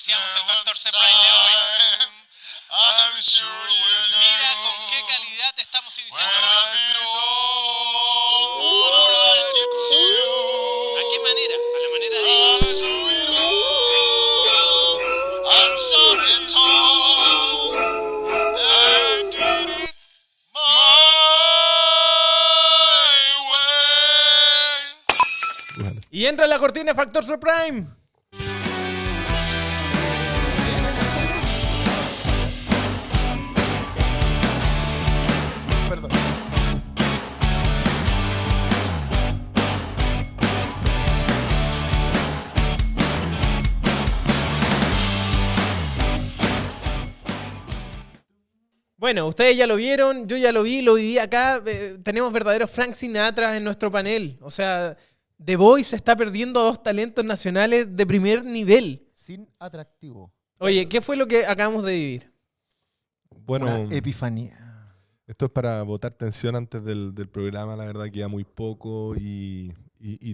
iniciamos el Factor Surprise de hoy. Mira con qué calidad estamos iniciando. ¿A qué manera? A la manera de Y entra la cortina de Factor Surprise. Perdón. Bueno, ustedes ya lo vieron, yo ya lo viví acá. Tenemos verdaderos Frank Sinatra en nuestro panel. O sea, The Voice se está perdiendo a dos talentos nacionales de primer nivel. Sin atractivo. Oye, ¿qué fue lo que acabamos de vivir? Bueno, Una epifanía. esto es para botar tensión antes del programa, la verdad queda muy poco y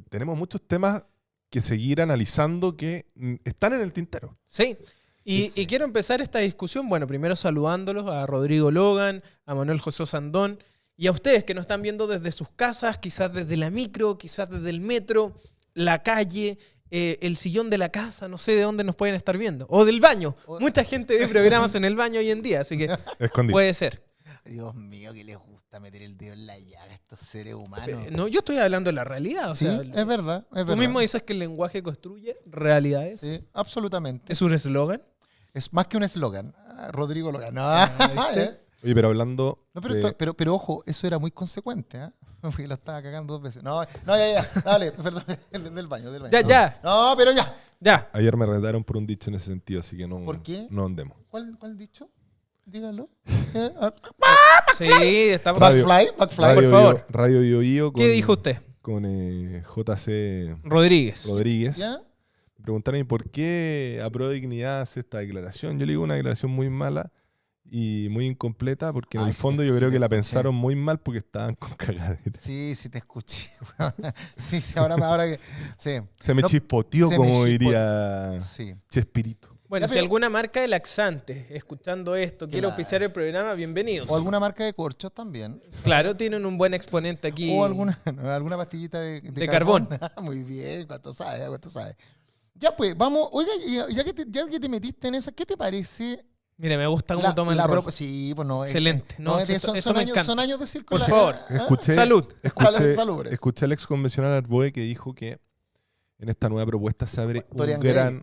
tenemos muchos temas que seguir analizando que están en el tintero. Sí. Y quiero empezar esta discusión, bueno, primero saludándolos a Rodrigo Logan, a Manuel José Sandón y a ustedes que nos están viendo desde sus casas, quizás desde la micro, quizás desde el metro, la calle, el sillón de la casa, no sé de dónde nos pueden estar viendo. O del baño. Mucha gente ve programas en el baño hoy en día, así que Escondido. puede ser. Dios mío, que les gusta meter el dedo en la llaga a estos seres humanos. No, yo estoy hablando de la realidad. O Sí, sea, es verdad. tú mismo dices que el lenguaje construye realidades. Sí, absolutamente. ¿Es un eslogan? Es más que un eslogan. Rodrigo Logan. No, ¿viste? Oye, pero hablando No, de- pero ojo, eso era muy consecuente, ¿eh? Porque la estaba cagando 2 veces. No, ya, dale, perdón, del baño. Ya, no. ya. No, pero ya. Ya. ayer me retaron por un dicho en ese sentido, así que no, ¿Por qué? no andemos. ¿Cuál dicho? Dígalo. Sí, Sí, estamos... Radio- McFly. por favor. Radio Bio ¿Qué dijo usted? con JC Rodríguez. Rodríguez. ¿Ya? Me preguntaron, ¿y por qué Apro Dignidad hace esta declaración? Yo le digo una declaración muy mala y muy incompleta, porque en Ay, el sí fondo te- yo sí creo te que la escuché. pensaron muy mal porque estaban con cagadera. Sí, te escuché. Sí, ahora que. Sí. Se me No, chispoteó, se me como chispo- diría Sí. Chespirito. Bueno, Ya, si pero- alguna marca de laxantes escuchando esto quiere Claro. auspiciar el programa, bienvenidos. O alguna marca de corchos también. Claro, tienen un buen exponente aquí. O alguna pastillita de De carbón. Muy bien, cuánto sabes, cuánto sabes. Ya pues, vamos. Oiga, ya que te metiste en esa, ¿qué te parece? Mira, me gusta cómo toman el rol. Sí, pues no. Excelente. No, es de- esto son me años, encanta. son años de círculo. Por favor. Escuché, Salud. Salubres. escuché al ex convencional Arboe que dijo que en esta nueva propuesta se abre Dorian Gray.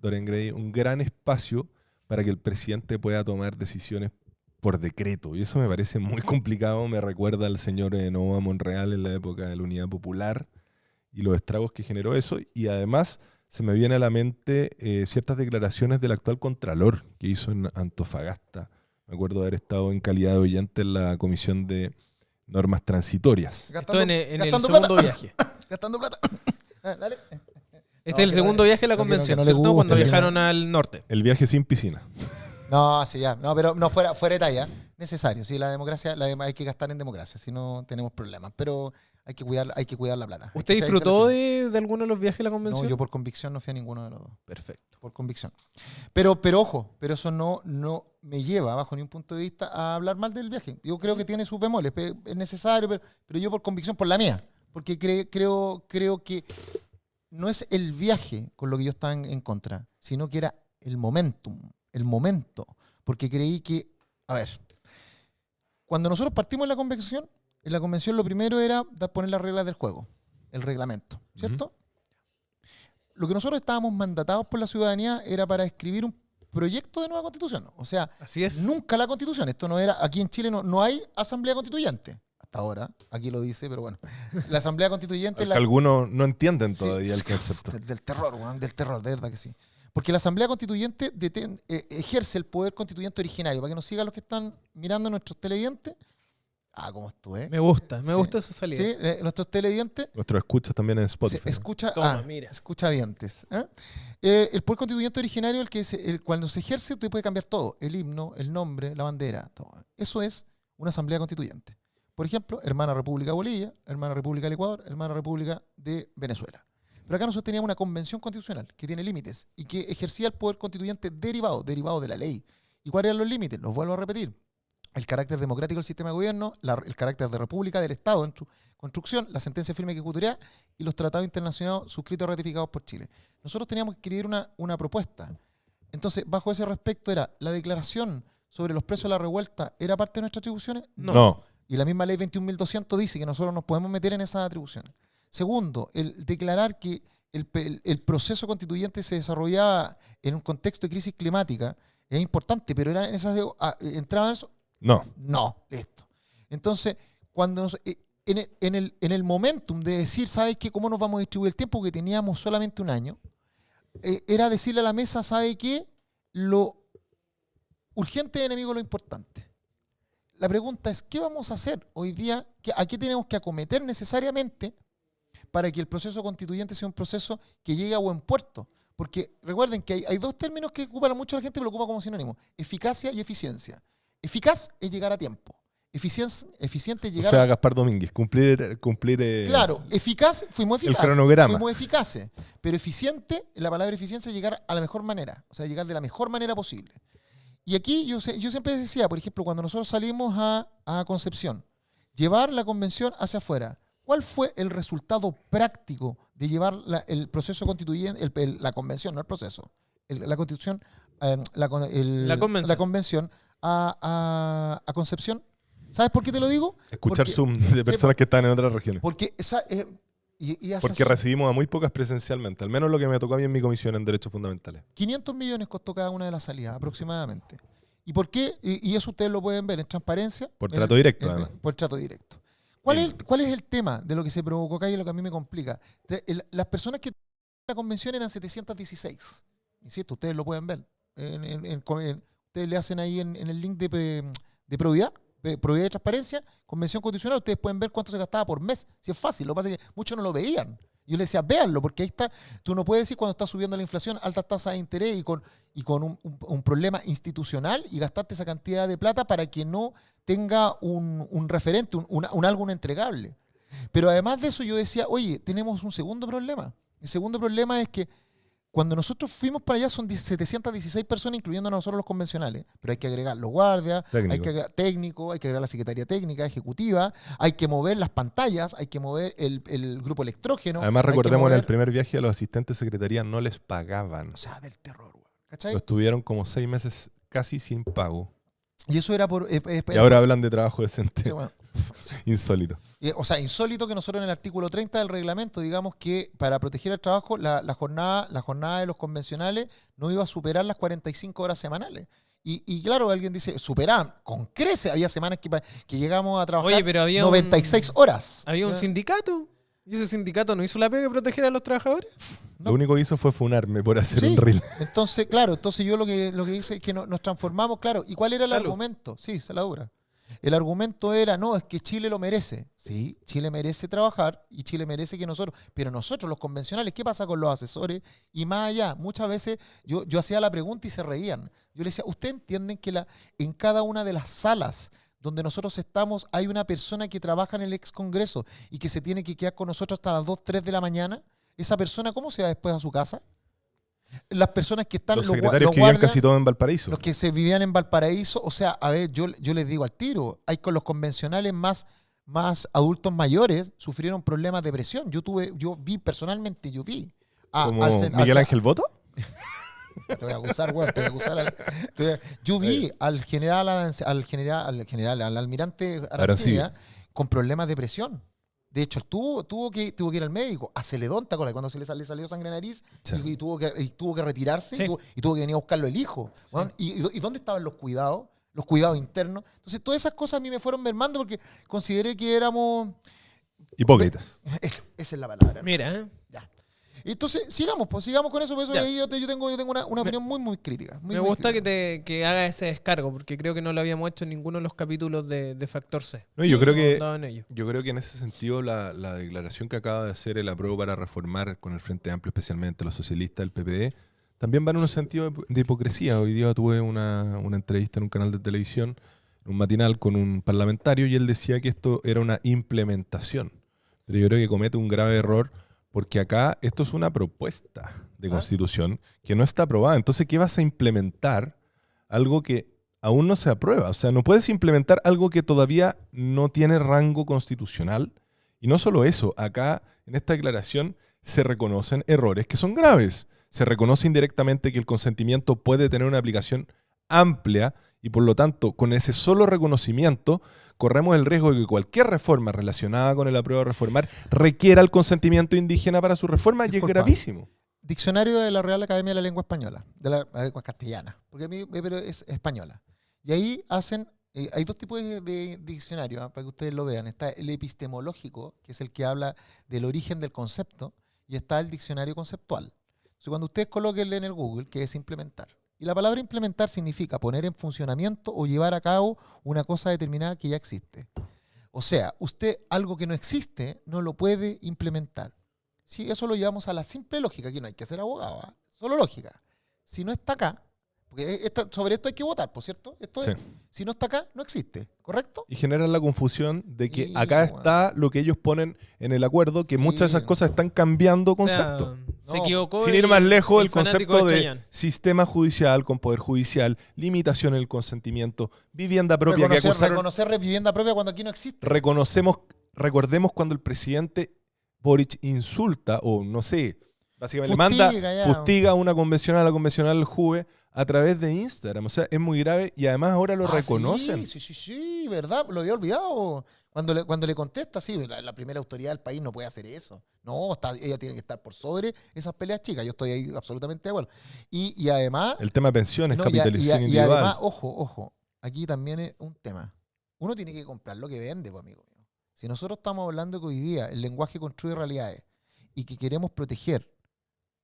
Dorian Gray, un gran espacio para que el presidente pueda tomar decisiones por decreto. Y eso me parece muy complicado. Me recuerda al señor Novoa Monreal en la época de la Unidad Popular y los estragos que generó eso. Y además se me viene a la mente ciertas declaraciones del actual Contralor que hizo en Antofagasta. Me acuerdo de haber estado en calidad de oyente en la Comisión de Normas Transitorias. Esto en el gastando segundo plata. viaje. Gastando plata. Dale. Este es el que segundo no le- viaje de la no, que no convención, le ¿cierto? gusta, Cuando que no- viajaron al norte. El viaje sin piscina. No, sí, ya. No, pero no fuera de talla. Necesario. Sí, la democracia, hay que gastar en democracia, si no tenemos problemas. Pero hay que cuidar la plata. ¿Usted Hay que- disfrutó hay que- de alguno de los viajes de la convención? No, yo por convicción no fui a ninguno de los dos. Perfecto. Por convicción. Pero ojo, pero eso no me lleva, bajo ningún punto de vista, a hablar mal del viaje. Yo creo que tiene sus bemoles, es necesario, pero yo por convicción, por la mía. Porque creo que no es el viaje con lo que yo estaba en contra, sino que era el momentum, el momento. Porque creí que, a ver, cuando nosotros partimos en la convención lo primero era poner las reglas del juego, el reglamento, ¿cierto? Lo que nosotros estábamos mandatados por la ciudadanía era para escribir un proyecto de nueva constitución. O sea, Así es. nunca la constitución. Esto no era, aquí en Chile no hay asamblea constituyente. Hasta ahora, aquí lo dice, pero bueno. La asamblea constituyente es la... Algunos no entienden Sí, todavía el sí, concepto. Del terror, weón, del terror, de verdad que sí. Porque la asamblea constituyente ejerce el poder constituyente originario. Para que nos sigan los que están mirando nuestros televidentes. Ah, ¿cómo estuve? Me gusta Sí. esa salida. Sí, nuestros televidentes. Nuestros escuchas también en Se Spotify. escucha, Toma, mira. escuchavientes. El poder constituyente originario, cuando se ejerce, usted puede cambiar todo. El himno, el nombre, la bandera, todo. Eso es una asamblea constituyente. Por ejemplo, hermana República Bolivia, hermana República del Ecuador, hermana República de Venezuela. Pero acá nosotros teníamos una convención constitucional que tiene límites y que ejercía el poder constituyente derivado de la ley. ¿Y cuáles eran los límites? Los vuelvo a repetir. El carácter democrático del sistema de gobierno, el carácter de república del Estado en su construcción, la sentencia firme que ejecutoría y los tratados internacionales suscritos y ratificados por Chile. Nosotros teníamos que escribir una propuesta. Entonces, bajo ese respecto era la declaración sobre los presos de la revuelta, ¿era parte de nuestras atribuciones? No. Y la misma ley 21.200 dice que nosotros nos podemos meter en esas atribuciones. Segundo, el declarar que el proceso constituyente se desarrollaba en un contexto de crisis climática es importante, pero era en esas entraban eso. No. No, listo. Entonces, cuando en el momentum de decir, ¿sabes qué? ¿Cómo nos vamos a distribuir el tiempo? Que teníamos solamente un año, era decirle a la mesa, ¿sabe qué? Lo urgente es enemigo de lo importante. La pregunta es, ¿qué vamos a hacer hoy día? ¿A qué tenemos que acometer necesariamente para que el proceso constituyente sea un proceso que llegue a buen puerto? Porque recuerden que hay dos términos que ocupa mucho la gente, pero lo ocupa como sinónimo: eficacia y eficiencia. Eficaz es llegar a tiempo. Eficiente es llegar O sea, Gaspar Domínguez, cumplir Claro, eficaz, fuimos eficaces. el cronograma. Fuimos eficaces. Pero eficiente, la palabra eficiencia es llegar a la mejor manera. O sea, llegar de la mejor manera posible. Y aquí yo siempre decía, por ejemplo, cuando nosotros salimos a Concepción, llevar la convención hacia afuera, ¿cuál fue el resultado práctico de llevar el proceso constituyente, la convención, no el proceso, la constitución, la convención a Concepción? ¿Sabes por qué te lo digo? Escuchar Zoom de personas que están en otras regiones. Porque Porque recibimos a muy pocas presencialmente, al menos lo que me tocó a mí en mi comisión en Derechos Fundamentales. 500 millones costó cada una de las salidas, aproximadamente. ¿Y por qué? Y eso ustedes lo pueden ver en transparencia. Por trato directo, además. Por trato directo. ¿Cuál es el tema de lo que se provocó acá y lo que a mí me complica? Las personas que en la convención eran 716. Insisto, ustedes lo pueden ver. Ustedes le hacen ahí en el link de probidad y transparencia, convención constitucional, ustedes pueden ver cuánto se gastaba por mes. Si es fácil, lo que pasa es que muchos no lo veían. Yo les decía, véanlo, porque ahí está. Tú no puedes decir cuando está subiendo la inflación, altas tasas de interés y con un problema institucional y gastarte esa cantidad de plata para que no tenga un referente, algo entregable. Pero además de eso yo decía, oye, tenemos un segundo problema. El segundo problema es que cuando nosotros fuimos para allá son 716 personas, incluyendo a nosotros los convencionales. Pero hay que agregar los guardias, hay que agregar técnicos, hay que agregar la Secretaría Técnica, Ejecutiva, hay que mover las pantallas, hay que mover el grupo electrógeno. Además, recordemos, en el primer viaje a los asistentes de secretaría no les pagaban. O sea, del terror, güey. ¿Cachai? Lo estuvieron como 6 meses casi sin pago. Y eso era por... Y ahora hablan de trabajo decente. Sí, bueno. Insólito. O sea, insólito que nosotros en el artículo 30 del reglamento digamos que para proteger el trabajo la jornada de los convencionales no iba a superar las 45 horas semanales. Y claro, alguien dice, superaban, con crece. Había semanas que llegamos a trabajar. Oye, pero había 96 horas. Había un sindicato. ¿Y ese sindicato no hizo la pega de proteger a los trabajadores? No. Lo único que hizo fue funarme por hacer Sí. un reel. Entonces, claro, yo lo que hice es que nos transformamos, claro. ¿Y cuál era el argumento? Sí, se la dura. El argumento era, no, es que Chile lo merece. Sí, Chile merece trabajar y Chile merece que nosotros, pero nosotros los convencionales, ¿qué pasa con los asesores? Y más allá, muchas veces yo hacía la pregunta y se reían. Yo le decía, ¿ustedes entienden que en cada una de las salas donde nosotros estamos hay una persona que trabaja en el ex Congreso y que se tiene que quedar con nosotros hasta las 2, 3 de la mañana? ¿Esa persona cómo se va después a su casa? Las personas que están... Los secretarios que vivían casi todos en Valparaíso. Los que se vivían en Valparaíso, o sea, a ver, yo les digo al tiro, hay con los convencionales más adultos mayores sufrieron problemas de depresión. Yo vi personalmente. ¿Como Miguel Ángel Boto? Te voy a acusar, güey, te voy a acusar. Yo vi al almirante Arancibia con problemas de depresión. De hecho, tuvo que ir al médico, a Celedón, ¿te acuerdas? Cuando le salió sangre en la nariz, sí. y tuvo que retirarse, sí. y tuvo que venir a buscarlo el hijo. Sí. Bueno, ¿y dónde estaban los cuidados? Los cuidados internos. Entonces, todas esas cosas a mí me fueron mermando porque consideré que éramos... hipócritas. Esa es la palabra. Mira, Ya. Entonces, sigamos con eso, por eso yo tengo una opinión muy, muy crítica. Me gusta que haga ese descargo, porque creo que no lo habíamos hecho en ninguno de los capítulos de Factor C. No, yo creo que en ese sentido la declaración que acaba de hacer el apruebo para reformar con el Frente Amplio, especialmente los socialistas, el PPD, también va en un sentido de hipocresía. Hoy día tuve una entrevista en un canal de televisión, un matinal con un parlamentario, y él decía que esto era una implementación. Pero yo creo que comete un grave error, Porque acá esto es una propuesta de constitución que no está aprobada. Entonces, ¿qué vas a implementar? Algo que aún no se aprueba. O sea, no puedes implementar algo que todavía no tiene rango constitucional. Y no solo eso, acá en esta declaración se reconocen errores que son graves. Se reconoce indirectamente que el consentimiento puede tener una aplicación amplia y por lo tanto, con ese solo reconocimiento, corremos el riesgo de que cualquier reforma relacionada con el apruebo de reformar requiera el consentimiento indígena para su reforma y es Disculpa. gravísimo. Diccionario de la Real Academia de la Lengua Española, de la lengua castellana, porque a mí pero es española. Y ahí hacen, hay dos tipos de diccionario, para que ustedes lo vean. Está el epistemológico, que es el que habla del origen del concepto, y está el diccionario conceptual. Entonces, cuando ustedes colóquenle en el Google, que es implementar. Y la palabra implementar significa poner en funcionamiento o llevar a cabo una cosa determinada que ya existe. O sea, usted algo que no existe no lo puede implementar. Si eso lo llevamos a la simple lógica, aquí no hay que ser abogado, ¿eh? Solo lógica. Si no está acá, porque sobre esto hay que votar, ¿por cierto? Esto es, Sí. si no está acá, no existe, ¿correcto? Y generan la confusión de que Sí, acá bueno. está lo que ellos ponen en el acuerdo, que Sí. muchas de esas cosas están cambiando O sea, concepto. se No, equivocó. Sin ir más lejos, el fanático concepto de Chayanne. sistema judicial con poder judicial, limitación en el consentimiento, vivienda propia que Reconocer, acusaron. reconocer vivienda propia cuando aquí no existe. Recordemos cuando el presidente Boric insulta, o no sé, básicamente Fustiga, le ya. fustiga a una convencional, a la convencional del Juve, a través de Instagram. O sea, es muy grave y además ahora lo reconocen. Sí, ¿verdad? Lo había olvidado. Cuando le contesta, sí, la primera autoridad del país no puede hacer eso. No, ella tiene que estar por sobre esas peleas chicas. Yo estoy ahí absolutamente de acuerdo. Y además... El tema de pensiones, no, capitalización y individual. además, ojo, aquí también es un tema. Uno tiene que comprar lo que vende, pues, amigo mío. Si nosotros estamos hablando que hoy día el lenguaje construye realidades y que queremos proteger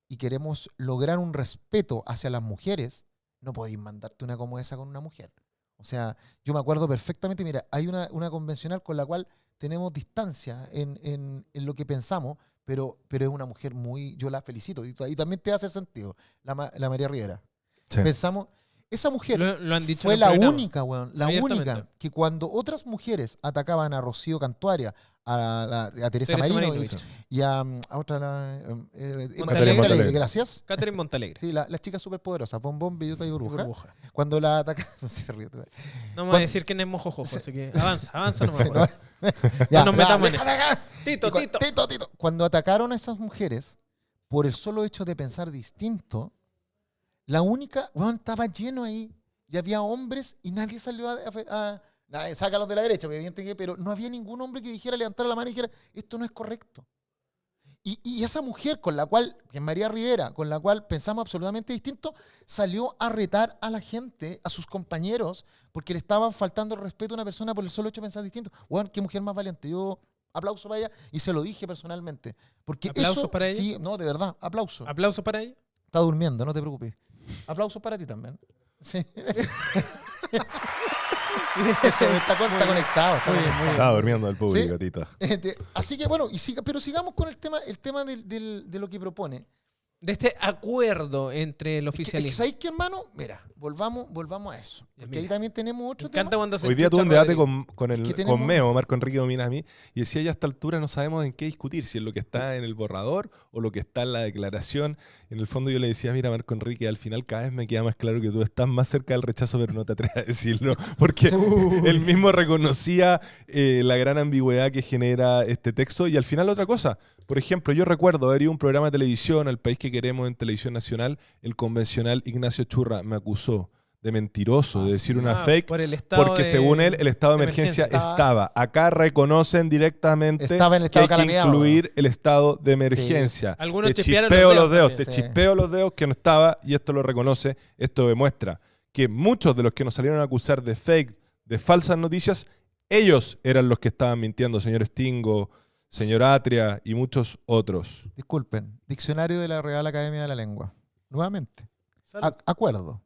y queremos lograr un respeto hacia las mujeres, no podéis mandarte una como esa con una mujer. O sea, yo me acuerdo perfectamente, mira, hay una convencional con la cual tenemos distancia en lo que pensamos, pero es una mujer muy, yo la felicito, y también te hace sentido, la María Rivera. Sí. Pensamos, esa mujer Lo han dicho fue en el la programa. única, weón, la Abiertamente. única que cuando otras mujeres atacaban a Rocío Cantuaria, a Teresa Teresa Marino Marinovich. y a otra, Montalegre. Montalegre, gracias. Catherine Montalegre. Sí, las chicas superpoderosas, Bombón, Bellota y Burbuja. Burbuja. Cuando la atacaban, no se ríe, tú. No me voy a Cuando- decir quién es mojojojo, así que avanza nomás. Sí, weón. Ya, nos metamos en déjala acá. Tito, Y Tito. Tito. Cuando atacaron a esas mujeres, por el solo hecho de pensar distinto, la única, weón, estaba lleno ahí. Y había hombres y nadie salió nadie, sácalos de la derecha, pero no había ningún hombre que dijera, levantar la mano y dijera, esto no es correcto. Y esa mujer con la cual, que es María Rivera, con la cual pensamos absolutamente distinto, salió a retar a la gente, a sus compañeros, porque le estaban faltando el respeto a una persona por el solo hecho de pensar distinto. Bueno, qué mujer más valiente. Yo aplauso para ella y se lo dije personalmente. Porque ¿Aplausos eso, para ella? Sí, no, de verdad, aplauso. Aplauso para ella. Está durmiendo, no te preocupes. Aplausos para ti también. Sí. Eso, está conectado. Está Muy bien, muy conectado. Estaba durmiendo el público, Sí. Tito. Así que bueno, pero sigamos con el tema de lo que propone. De este acuerdo entre el Es que, oficialismo. ¿sabéis qué, hermano? Mira, volvamos a eso. Porque Mira. ahí también tenemos otro Me encanta tema. cuando se Hoy día tuve un escucha debate Rodrigo. que tenemos- con Meo, Marco Enrique Domina a mí, y decía, ya a esta altura no sabemos en qué discutir, si es lo que está en el borrador o lo que está en la declaración. En el fondo yo le decía, mira, Marco Enrique, al final cada vez me queda más claro que tú estás más cerca del rechazo, pero no te atreves a decirlo, porque él mismo reconocía la gran ambigüedad que genera este texto. Y al final otra cosa, por ejemplo, yo recuerdo haber ido a un programa de televisión, El País que Queremos, en Televisión Nacional, el convencional Ignacio Churra me acusó de mentiroso, de decir una fake, por el estado porque de- según él el estado de de emergencia emergencia. estaba. Acá reconocen directamente Estaba en el que estado hay que calamiado. incluir el estado de emergencia. Algunos Te chispearon chispeo los los dedos dedos, te también. Sí. chispeo los dedos que no estaba, y esto lo reconoce, esto demuestra que muchos de los que nos salieron a acusar de fake, de falsas noticias, ellos eran los que estaban mintiendo, señor Stingo, señor Atria y muchos otros. Disculpen, Diccionario de la Real Academia de la Lengua. Nuevamente. Salud. Acuerdo.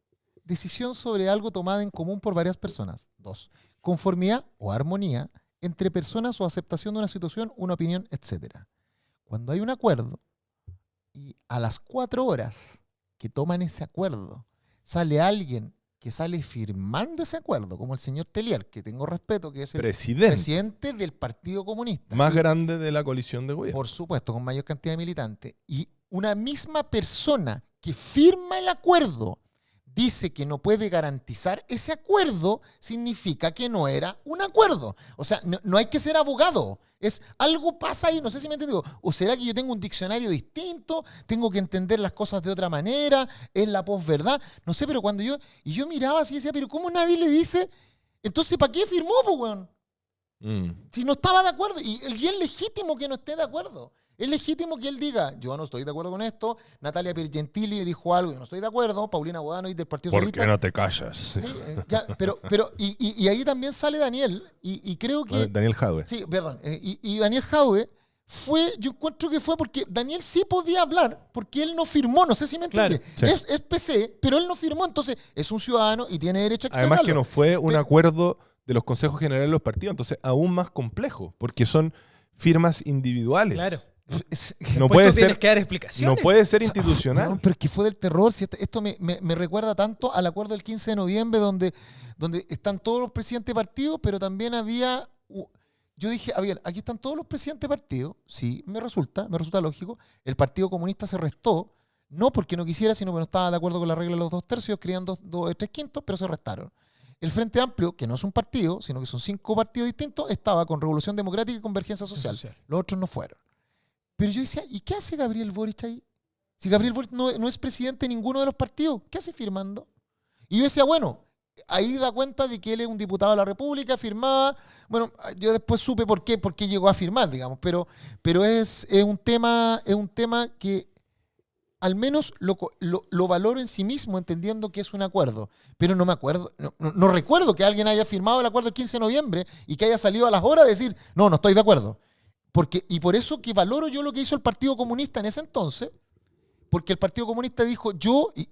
Decisión sobre algo tomada en común por varias personas. 2. Conformidad o armonía entre personas o aceptación de una situación, una opinión, etc. Cuando hay un acuerdo y a las 4 horas que toman ese acuerdo sale alguien que sale firmando ese acuerdo, como el señor Telier, que tengo respeto, que es el Presidente. presidente del Partido Comunista. Más Y, grande de la coalición de gobierno. por supuesto, con mayor cantidad de militantes. Y una misma persona que firma el acuerdo dice que no puede garantizar ese acuerdo, significa que no era un acuerdo. O sea, no hay que ser abogado. Algo pasa ahí, no sé si me entendido. ¿O será que yo tengo un diccionario distinto? ¿Tengo que entender las cosas de otra manera? ¿Es la posverdad? No sé, pero cuando yo miraba así y decía, pero ¿cómo nadie le dice? Entonces, ¿para qué firmó, pues, weón? Si no estaba de acuerdo. Y es legítimo que no esté de acuerdo. Es legítimo que él diga, yo no estoy de acuerdo con esto. Natalia Piergentili dijo algo, yo no estoy de acuerdo. Paulina Bodanovich del Partido ¿Por Socialista. qué no te callas? Sí, y ahí también sale Daniel, y creo que... Daniel Jadwe. Sí, perdón. Y Daniel Jadwe yo encuentro que fue porque Daniel sí podía hablar, porque él no firmó, no sé si me entiende. Claro, sí. Es PC, pero él no firmó, entonces es un ciudadano y tiene derecho a expresarlo. Además que no fue un Pero- acuerdo de los consejos generales de los partidos, entonces aún más complejo, porque son firmas individuales. Claro. No Después puede tú ser, tienes que dar explicaciones. no puede ser No, institucional. pero es que fue del terror. Si esto me recuerda tanto al acuerdo del 15 de noviembre, donde están todos los presidentes de partidos, pero también había... Yo dije, aquí están todos los presidentes de partidos. Sí, me resulta lógico. El Partido Comunista se restó, no porque no quisiera, sino porque no estaba de acuerdo con la regla de los 2/3, querían 3/5, pero se restaron. El Frente Amplio, que no es un partido, sino que son 5 partidos distintos, estaba con Revolución Democrática y Convergencia Social. Los otros no fueron. Pero yo decía, ¿y qué hace Gabriel Boric ahí? Si Gabriel Boric no es presidente de ninguno de los partidos, ¿qué hace firmando? Y yo decía, bueno, ahí da cuenta de que él es un diputado de la República, firmaba. Bueno, yo después supe por qué llegó a firmar, digamos, pero es un tema que al menos lo valoro en sí mismo, entendiendo que es un acuerdo. Pero no me acuerdo, no recuerdo que alguien haya firmado el acuerdo el 15 de noviembre y que haya salido a las horas a decir, no estoy de acuerdo. Y por eso que valoro yo lo que hizo el Partido Comunista en ese entonces, porque el Partido Comunista dijo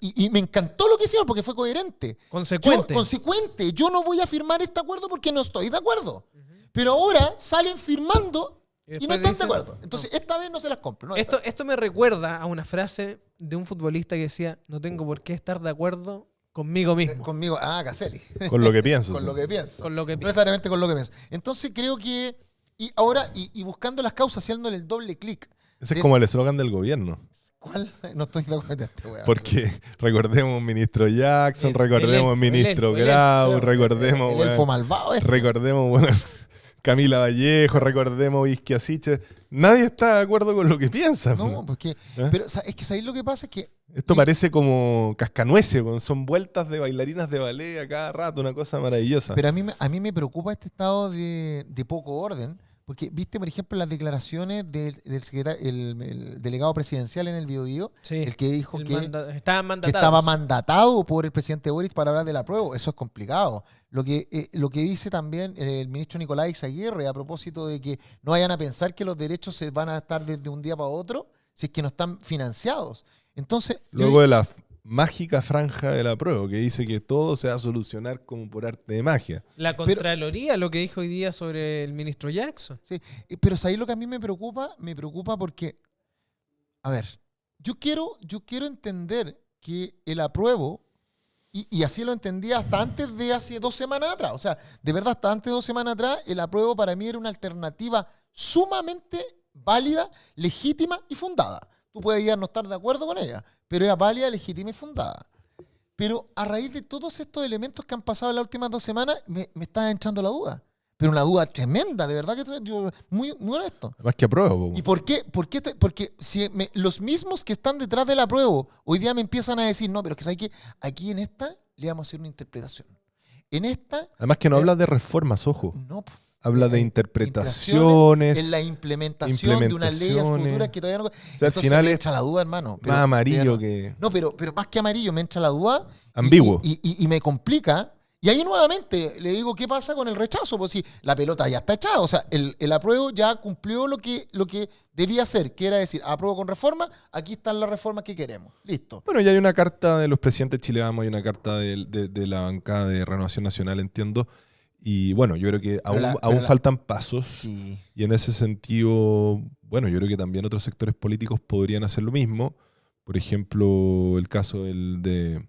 y me encantó lo que hicieron porque fue coherente. Consecuente. Consecuente. Yo no voy a firmar este acuerdo porque no estoy de acuerdo. Pero ahora salen firmando y no están de acuerdo. Entonces, esta vez no se las compro. Esto me recuerda a una frase de un futbolista que decía, no tengo por qué estar de acuerdo conmigo mismo. Conmigo, Caselli. Con lo que pienso. Con sí. lo que pienso. Con lo que No pienso. necesariamente con lo que pienso. Entonces creo que... Y ahora, y buscando las causas, haciéndole el doble clic. Ese es como el eslogan del gobierno. ¿Cuál? No estoy de acuerdo con este weón. Porque recordemos ministro Jackson, El recordemos elfo, ministro el elfo. Grau, recordemos, El elfo weón, malvado. recordemos bueno, Camila Vallejo, recordemos Isquiasiche. Nadie está de acuerdo con lo que piensa. No, porque... ¿Eh? Pero es que ¿sabéis lo que pasa? Es que... Esto parece como cascanueces, son vueltas de bailarinas de ballet a cada rato, una cosa maravillosa. Pero a mí me preocupa este estado de poco orden, porque viste, por ejemplo, las declaraciones del secretario, el delegado presidencial en el Biobío, Sí, el que dijo que estaban que mandatados. estaba mandatado por el presidente Boric para hablar del apruebo. Eso es complicado. Lo que dice también el ministro Nicolás Izaguirre a propósito de que no vayan a pensar que los derechos se van a estar desde un día para otro si es que no están financiados. Entonces, Luego de la mágica franja del apruebo, que dice que todo se va a solucionar como por arte de magia. La Contraloría, lo que dijo hoy día sobre el ministro Jackson. sí, pero ¿sabéis lo que a mí me preocupa? Me preocupa porque, a ver, yo quiero entender que el apruebo, y así lo entendía hasta antes de hace 2 semanas atrás, o sea, de verdad, hasta antes de 2 semanas atrás, el apruebo para mí era una alternativa sumamente válida, legítima y fundada. Tú puedes ya no estar de acuerdo con ella, pero era válida, legítima y fundada. Pero a raíz de todos estos elementos que han pasado en las últimas 2 semanas, me está entrando la duda. Pero una duda tremenda, de verdad que yo muy, muy honesto. Más que apruebo. ¿Y por qué? Porque si los mismos que están detrás del apruebo hoy día me empiezan a decir, no, pero es que ¿sabes qué? Aquí en esta le vamos a hacer una interpretación. En esta... Además que no habla de reformas, ojo. No, pues. Habla de interpretaciones. En la implementación de unas leyes futuras que todavía no... O sea, al Entonces final me es entra la duda, hermano. más amarillo no. que... No, pero más que amarillo, me entra la duda. Ambiguo. Y me complica. Y ahí nuevamente le digo, ¿qué pasa con el rechazo? Pues si la pelota ya está echada. O sea, el apruebo ya cumplió lo que debía hacer, que era decir, apruebo con reforma, aquí están las reformas que queremos. Listo. Bueno, ya hay una carta de los presidentes chileanos, hay una carta de la bancada de Renovación Nacional, entiendo. Y bueno, yo creo que aún faltan pasos. Sí. Y en ese sentido, bueno, yo creo que también otros sectores políticos podrían hacer lo mismo, Por ejemplo, el caso del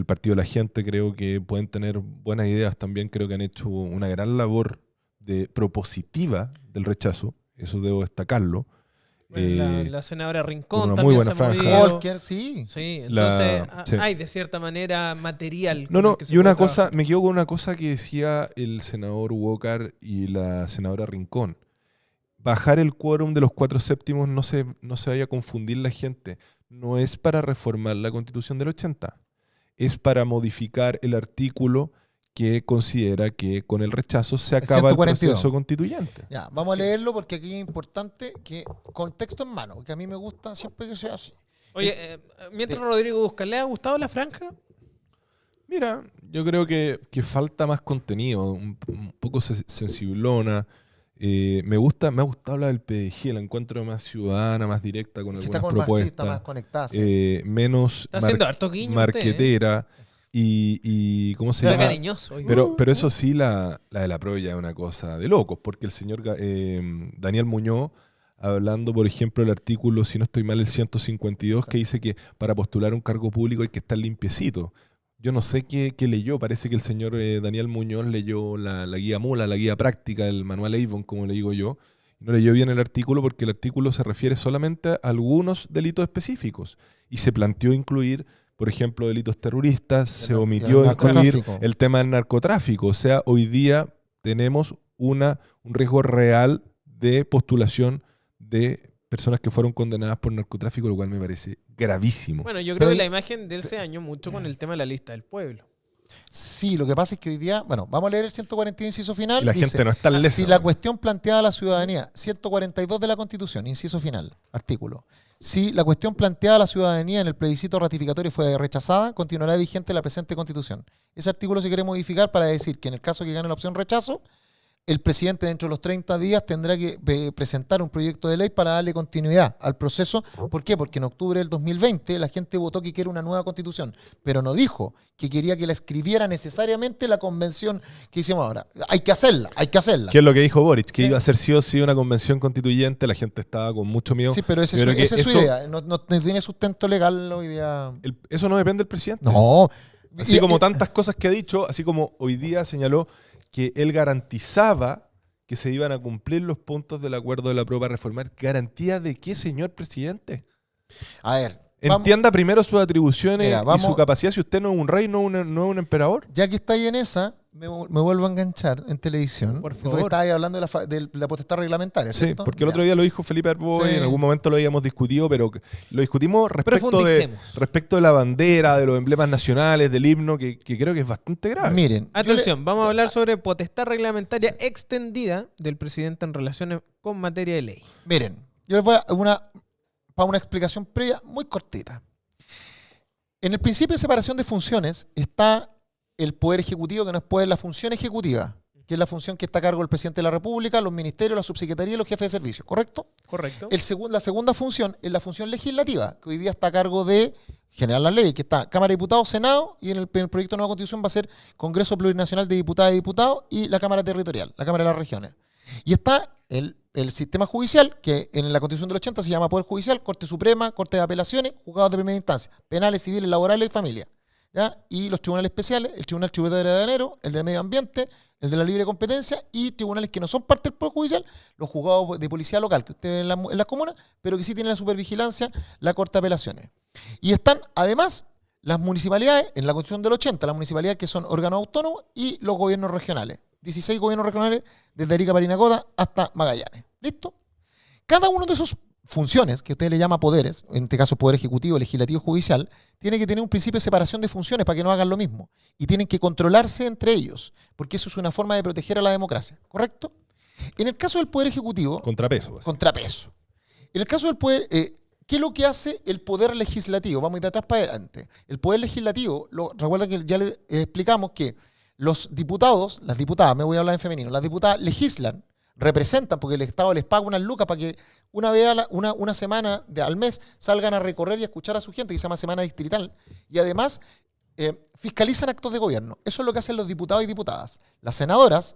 Partido de la Gente, creo que pueden tener buenas ideas también. Creo que han hecho una gran labor propositiva del rechazo. Eso debo destacarlo. Bueno, la senadora Rincón con una también muy buena se ha franja. movido. Walker, sí. Sí, entonces Sí. hay de cierta manera material. No, con no, el que se y una puede cosa, trabajar. me quedo con una cosa que decía el senador Walker y la senadora Rincón. Bajar el quórum de los 4/7 no se vaya a confundir la gente. No es para reformar la Constitución del 80. Es para modificar el artículo que considera que con el rechazo se acaba el 142. proceso constituyente. Ya, vamos Así a es. leerlo porque aquí es importante que con texto en mano, porque a mí me gusta siempre que sea así. Oye, mientras Rodrigo busca, ¿le ha gustado la franja? Mira, yo creo que falta más contenido, un poco sensiblona. Me ha gustado la del PDG, la encuentro más ciudadana, más directa con Que algunas está con más, sí, está más propuestas, conectada. Sí. menos Está haciendo harto guiño marquetera y ¿cómo se Está llama? cariñoso. Oye. Pero eso sí, la de la prueba ya es una cosa de locos, porque el señor Daniel Muñoz, hablando, por ejemplo, del artículo, si no estoy mal, el 152, que dice que para postular un cargo público hay que estar limpiecito. Yo no sé qué leyó, parece que el señor Daniel Muñoz leyó la guía mula, la guía práctica, el manual Avon, como le digo yo, y no leyó bien el artículo porque el artículo se refiere solamente a algunos delitos específicos y se planteó incluir, por ejemplo, delitos terroristas, se omitió el incluir narcotráfico. el tema del narcotráfico. O sea, hoy día tenemos un riesgo real de postulación de personas que fueron condenadas por narcotráfico, lo cual me parece gravísimo. Bueno, yo creo que la imagen de él se dañó mucho con el tema de la lista del pueblo. Sí, lo que pasa es que hoy día, bueno, vamos a leer el 141 inciso final. Y la dice, gente no está lesa. si la cuestión planteada a la ciudadanía, 142 de la Constitución, inciso final, artículo. Si la cuestión planteada a la ciudadanía en el plebiscito ratificatorio fue rechazada, continuará vigente la presente Constitución. Ese artículo se quiere modificar para decir que en el caso que gane la opción rechazo, el presidente dentro de los 30 días tendrá que presentar un proyecto de ley para darle continuidad al proceso. ¿Por qué? Porque en octubre del 2020 la gente votó que quiere una nueva constitución, pero no dijo que quería que la escribiera necesariamente la convención que hicimos ahora. Hay que hacerla, hay que hacerla. ¿Qué es lo que dijo Boric? Que Sí. iba a ser sí o sí una convención constituyente, la gente estaba con mucho miedo. Sí, pero esa Yo creo que es su eso- idea. No tiene sustento legal hoy día. Eso no depende del presidente. No. Así Y- como y- tantas cosas que ha dicho, así como hoy día señaló que él garantizaba que se iban a cumplir los puntos del acuerdo de la prueba a reformar. ¿Garantía de qué, señor presidente? A ver, vamos- Entienda primero sus atribuciones Mira, y vamos- su capacidad. Si usted no es un rey, no es un emperador. ya que está ahí en esa, me vuelvo a enganchar en televisión. Por Porque favor. estaba ahí hablando de la potestad reglamentaria, Sí, ¿cierto? porque el Ya. otro día lo dijo Felipe Arboe, Sí. en algún momento lo habíamos discutido, pero lo discutimos Profundicemos. respecto de la bandera, de los emblemas nacionales, del himno, que creo que es bastante grave. Miren, yo le- Atención, vamos a hablar sobre potestad reglamentaria extendida del presidente en relaciones con materia de ley. miren, yo les voy a para una explicación previa muy cortita. En el principio de separación de funciones está el poder ejecutivo, que no es poder, la función ejecutiva, que es la función que está a cargo del presidente de la República, los ministerios, la subsecretaría y los jefes de servicio, ¿correcto? Correcto. La segunda función es la función legislativa, que hoy día está a cargo de generar la ley, que está Cámara de Diputados, Senado, y en el proyecto de nueva Constitución va a ser Congreso Plurinacional de Diputadas y Diputados y la Cámara Territorial, la Cámara de las Regiones. Y está el sistema judicial, que en la Constitución del 80 se llama Poder Judicial, Corte Suprema, Corte de Apelaciones, Juzgados de Primera Instancia, Penales, Civiles, Laborales y Familia. ¿Ya? Y los tribunales especiales, el Tribunal Tributario de Aduanero, el del Medio Ambiente, el de la Libre Competencia y tribunales que no son parte del Poder Judicial, los juzgados de policía local que usted ve en las comunas, pero que sí tienen la supervigilancia, la Corte de Apelaciones. Y están además las municipalidades, en la Constitución del 80, las municipalidades que son órganos autónomos y los gobiernos regionales. 16 gobiernos regionales desde Arica, Parinacota hasta Magallanes. ¿Listo? Cada uno de esos funciones, que usted le llama poderes, en este caso poder ejecutivo, legislativo, judicial, tiene que tener un principio de separación de funciones para que no hagan lo mismo. Y tienen que controlarse entre ellos, porque eso es una forma de proteger a la democracia, ¿correcto? En el caso del poder ejecutivo, Contrapeso. pues. contrapeso. En el caso del poder, ¿qué es lo que hace el poder legislativo? Vamos a ir de atrás para adelante. El poder legislativo, recuerda que ya le explicamos que los diputados, las diputadas, me voy a hablar en femenino, las diputadas legislan, representan, porque el Estado les paga unas lucas para que una vez una semana al mes salgan a recorrer y a escuchar a su gente, que se llama semana distrital, y además fiscalizan actos de gobierno. Eso es lo que hacen los diputados y diputadas. Las senadoras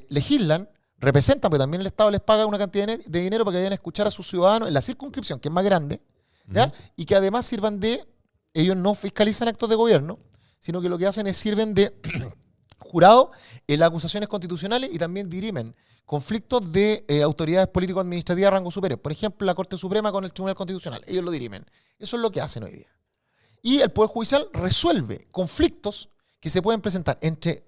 legislan, representan, pero también el Estado les paga una cantidad de dinero para que vayan a escuchar a sus ciudadanos en la circunscripción, que es más grande, ¿ya? Y que además sirvan ellos no fiscalizan actos de gobierno, sino que lo que hacen es sirven de jurado en las acusaciones constitucionales y también dirimen conflictos de autoridades político-administrativas de rango superior. Por ejemplo, la Corte Suprema con el Tribunal Constitucional. Ellos lo dirimen. Eso es lo que hacen hoy día. Y el Poder Judicial resuelve conflictos que se pueden presentar entre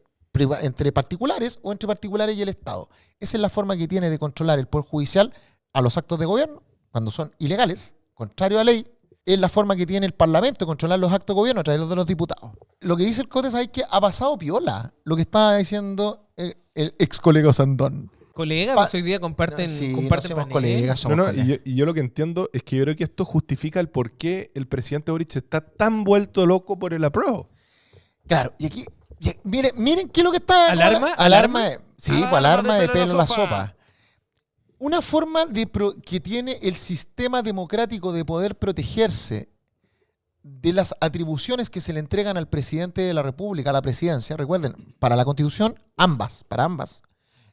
particulares o entre particulares y el Estado. Esa es la forma que tiene de controlar el Poder Judicial a los actos de gobierno, cuando son ilegales, contrario a ley. Es la forma que tiene el Parlamento de controlar los actos de gobierno a través de los diputados. Lo que dice el Cote es que ha pasado piola lo que estaba diciendo el ex colega Sandón. Colega, pues hoy día comparten, Sí, comparten no somos panel. colegas, somos No, colegas. y yo lo que entiendo es que yo creo que esto justifica el por qué el presidente Boric está tan vuelto loco por el apruebo. Claro, y aquí, miren qué es lo que está... ¿Alarma? Alarma. Sí, pues Alarma alarma de de pelo pelo en la la sopa. sopa. Una forma que tiene el sistema democrático de poder protegerse de las atribuciones que se le entregan al presidente de la República, a la presidencia. Recuerden, para la Constitución, para ambas.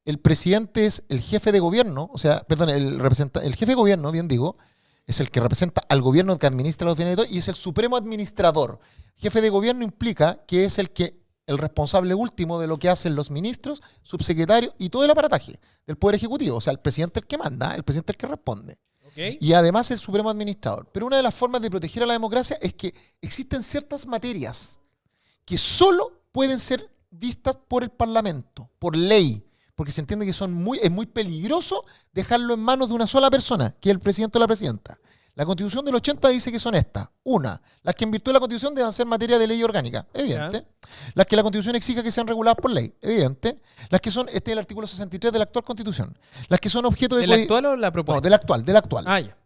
El presidente es el jefe de gobierno, el jefe de gobierno, bien digo, es el que representa al gobierno que administra los bienes de todos y es el supremo administrador. Jefe de gobierno implica que es el responsable último de lo que hacen los ministros, subsecretarios y todo el aparataje del Poder Ejecutivo. O sea, el presidente es el que manda, el presidente es el que responde. ¿Okay? Y además el supremo administrador. Pero una de las formas de proteger a la democracia es que existen ciertas materias que solo pueden ser vistas por el Parlamento, por ley, porque se entiende que es muy peligroso dejarlo en manos de una sola persona, que es el presidente o la presidenta. La Constitución del 80 dice que son estas. Una, las que en virtud de la Constitución deban ser materia de ley orgánica, evidente. Ya. Las que la Constitución exija que sean reguladas por ley, evidente. Las que son, este es el artículo 63 de la actual Constitución. Las que son objeto de... ¿Del actual o la No, propuesta? del actual. Ah, ya.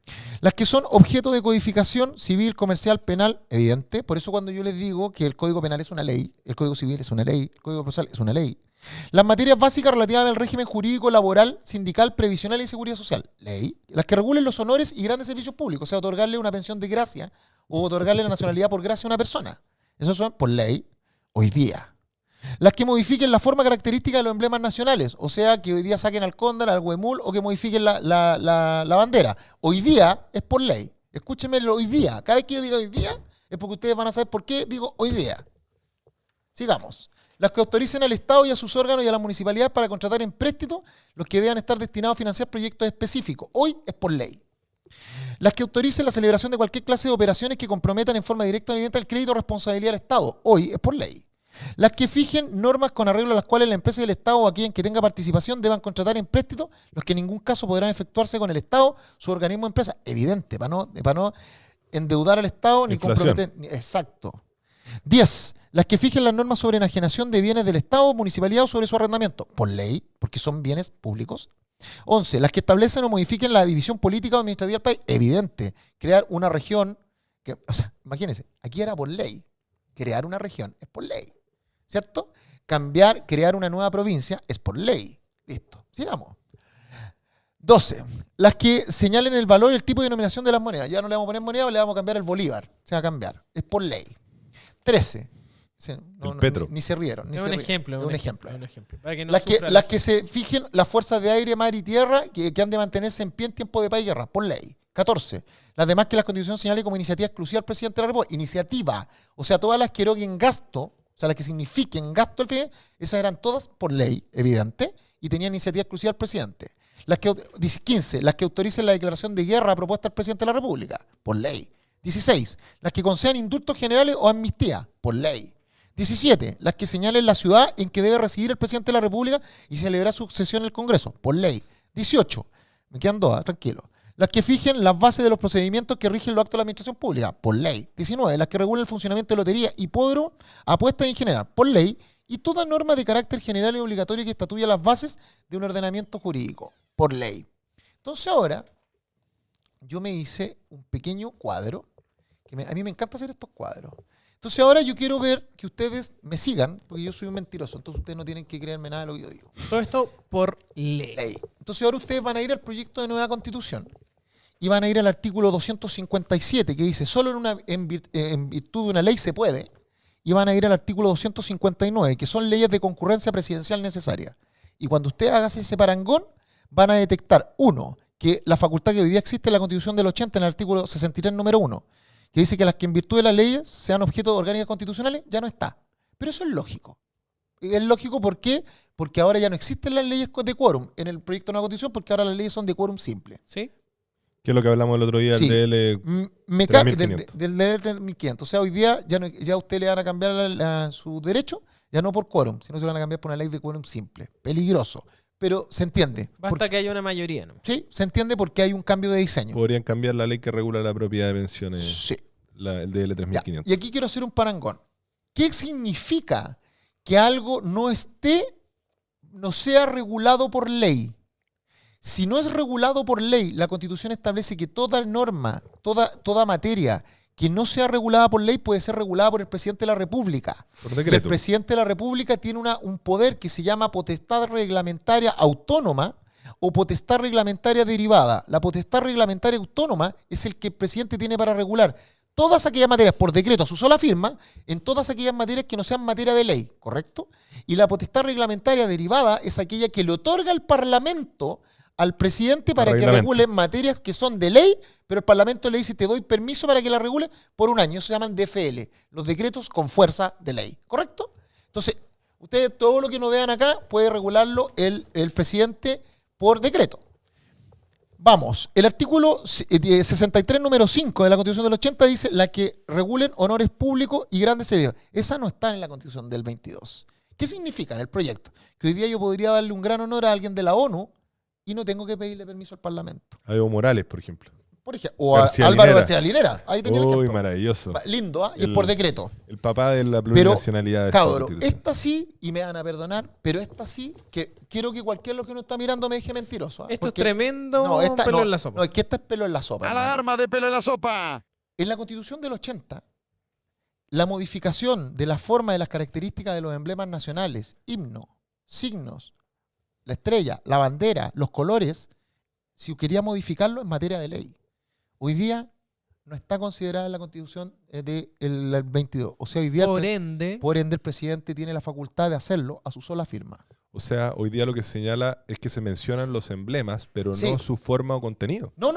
Las que son objeto de codificación civil, comercial, penal, evidente. Por eso cuando yo les digo que el Código Penal es una ley, el Código Civil es una ley, el Código Procesal es una ley. Las materias básicas relativas al régimen jurídico, laboral, sindical, previsional y seguridad social, ley. Las que regulen los honores y grandes servicios públicos, o sea, otorgarle una pensión de gracia o otorgarle la nacionalidad por gracia a una persona. Eso son por ley, hoy día. Las que modifiquen la forma característica de los emblemas nacionales, o sea, que hoy día saquen al cóndor, al huemul o que modifiquen la bandera. Hoy día es por ley. Escúchenme hoy día. Cada vez que yo diga hoy día es porque ustedes van a saber por qué digo hoy día. Sigamos. Las que autoricen al Estado y a sus órganos y a las municipalidades para contratar en préstito los que deban estar destinados a financiar proyectos específicos. Hoy es por ley. Las que autoricen la celebración de cualquier clase de operaciones que comprometan en forma directa o indirecta el crédito o responsabilidad del Estado. Hoy es por ley. Las que fijen normas con arreglo a las cuales la empresa del Estado o aquella en que tenga participación deban contratar en préstito los que en ningún caso podrán efectuarse con el Estado, su organismo o empresa. Evidente, para no endeudar al Estado ni Inflación. comprometer. Exacto. 10. Las que fijen las normas sobre enajenación de bienes del Estado, municipalidad o sobre su arrendamiento. Por ley, porque son bienes públicos. 11. Las que establecen o modifiquen la división política o administrativa del país. Evidente. Crear una región. Imagínense, aquí era por ley. Crear una región es por ley. ¿Cierto? Crear una nueva provincia es por ley. Listo. Sigamos. 12. Las que señalen el valor y el tipo de denominación de las monedas. Ya no le vamos a poner moneda, le vamos a cambiar el bolívar. Se va a cambiar. Es por ley. 13. El petro. Ni se rieron. Es un ejemplo. Es un ejemplo. Es un ejemplo. Para que no Las sufra que se fijen las fuerzas de aire, mar y tierra que han de mantenerse en pie en tiempo de paz y guerra, por ley. 14. Las demás que la Constitución señale como iniciativa exclusiva del presidente de la República. Iniciativa. O sea, todas las que eroguen gasto, o sea, las que signifiquen gasto del FIE, esas eran todas por ley, evidente, y tenían iniciativa exclusiva del presidente. 15. Las que autoricen la declaración de guerra propuesta al presidente de la República, por ley. 16. Las que concedan indultos generales o amnistía, por ley. 17. Las que señalen la ciudad en que debe residir el presidente de la República y celebrar su sesión en el Congreso, por ley. 18. Me quedan dos, tranquilo. Las que fijen las bases de los procedimientos que rigen los actos de la administración pública, por ley. 19. Las que regulen el funcionamiento de lotería, hipódromo, apuestas en general, por ley. Y toda norma de carácter general y obligatorio que estatúe las bases de un ordenamiento jurídico, por ley. Entonces ahora, yo me hice un pequeño cuadro, a mí me encanta hacer estos cuadros. Entonces ahora yo quiero ver que ustedes me sigan, porque yo soy un mentiroso, entonces ustedes no tienen que creerme nada de lo que yo digo. todo esto por ley. Entonces ahora ustedes van a ir al proyecto de nueva Constitución y van a ir al artículo 257 que dice solo en virtud de una ley se puede, y van a ir al artículo 259 que son leyes de concurrencia presidencial necesaria. Y cuando ustedes hagan ese parangón van a detectar, uno, que la facultad que hoy día existe en la Constitución del 80, en el artículo 63, número 1, que dice que las que en virtud de las leyes sean objeto de orgánicas constitucionales, ya no está. Pero eso es lógico. Es lógico, ¿por qué? Porque ahora ya no existen las leyes de quórum en el proyecto de una constitución, porque ahora las leyes son de quórum simple. ¿Sí? Que es lo que hablamos el otro día Sí. del DL. Me cae 3500. del DL 3500. O sea, hoy día ya usted le van a cambiar su derecho, ya no por quórum, sino se lo van a cambiar por una ley de quórum simple. Peligroso. Pero se entiende. Basta que haya una mayoría, ¿no? Sí, se entiende porque hay un cambio de diseño. Podrían cambiar la ley que regula la propiedad de pensiones, Sí. el DL Ya, 3500. y aquí quiero hacer un parangón. ¿Qué significa que algo no sea regulado por ley? Si no es regulado por ley, la Constitución establece que toda norma, toda materia que no sea regulada por ley puede ser regulada por el presidente de la República. Por Y el decreto. presidente de la República tiene un poder que se llama potestad reglamentaria autónoma o potestad reglamentaria derivada. La potestad reglamentaria autónoma es el que el presidente tiene para regular todas aquellas materias por decreto a su sola firma, en todas aquellas materias que no sean materia de ley, ¿correcto? Y la potestad reglamentaria derivada es aquella que le otorga el Parlamento al presidente para que Reglamento. regule materias que son de ley, pero el Parlamento le dice, te doy permiso para que la regule por un año. Eso se llaman DFL, los decretos con fuerza de ley, ¿correcto? Entonces, ustedes todo lo que no vean acá puede regularlo el presidente por decreto. Vamos, el artículo 63, número 5 de la Constitución del 80 dice la que regulen honores públicos y grandes servicios. Esa no está en la Constitución del 22. ¿Qué significa en el proyecto? Que hoy día yo podría darle un gran honor a alguien de la ONU y no tengo que pedirle permiso al Parlamento. A Evo Morales, por ejemplo. Por ejemplo, o a García Álvaro Linera. García Linera. Ahí tenía el Uy, ejemplo. maravilloso. Lindo, ¿ah? Y es El- por decreto. El papá de la Pero, plurinacionalidad de esta cabro, Constitución. esta sí, y me van a perdonar, pero esta sí, que quiero que cualquiera de los que nos está mirando me deje mentiroso. ¿ah? Esto Porque- es tremendo No, esta, pelo no, en la sopa. no, es que esta es pelo en la sopa. hermano. ¡Alarma de pelo en la sopa! En la Constitución del 80, la modificación de la forma de las características de los emblemas nacionales, himno, signos, la estrella, la bandera, los colores, si quería modificarlo en materia de ley. Hoy día no está considerada en la Constitución del 22. O sea, hoy día, Por ende, por ende, el presidente tiene la facultad de hacerlo a su sola firma. O sea, hoy día lo que señala es que se mencionan los emblemas, pero Sí. no su forma o contenido. No.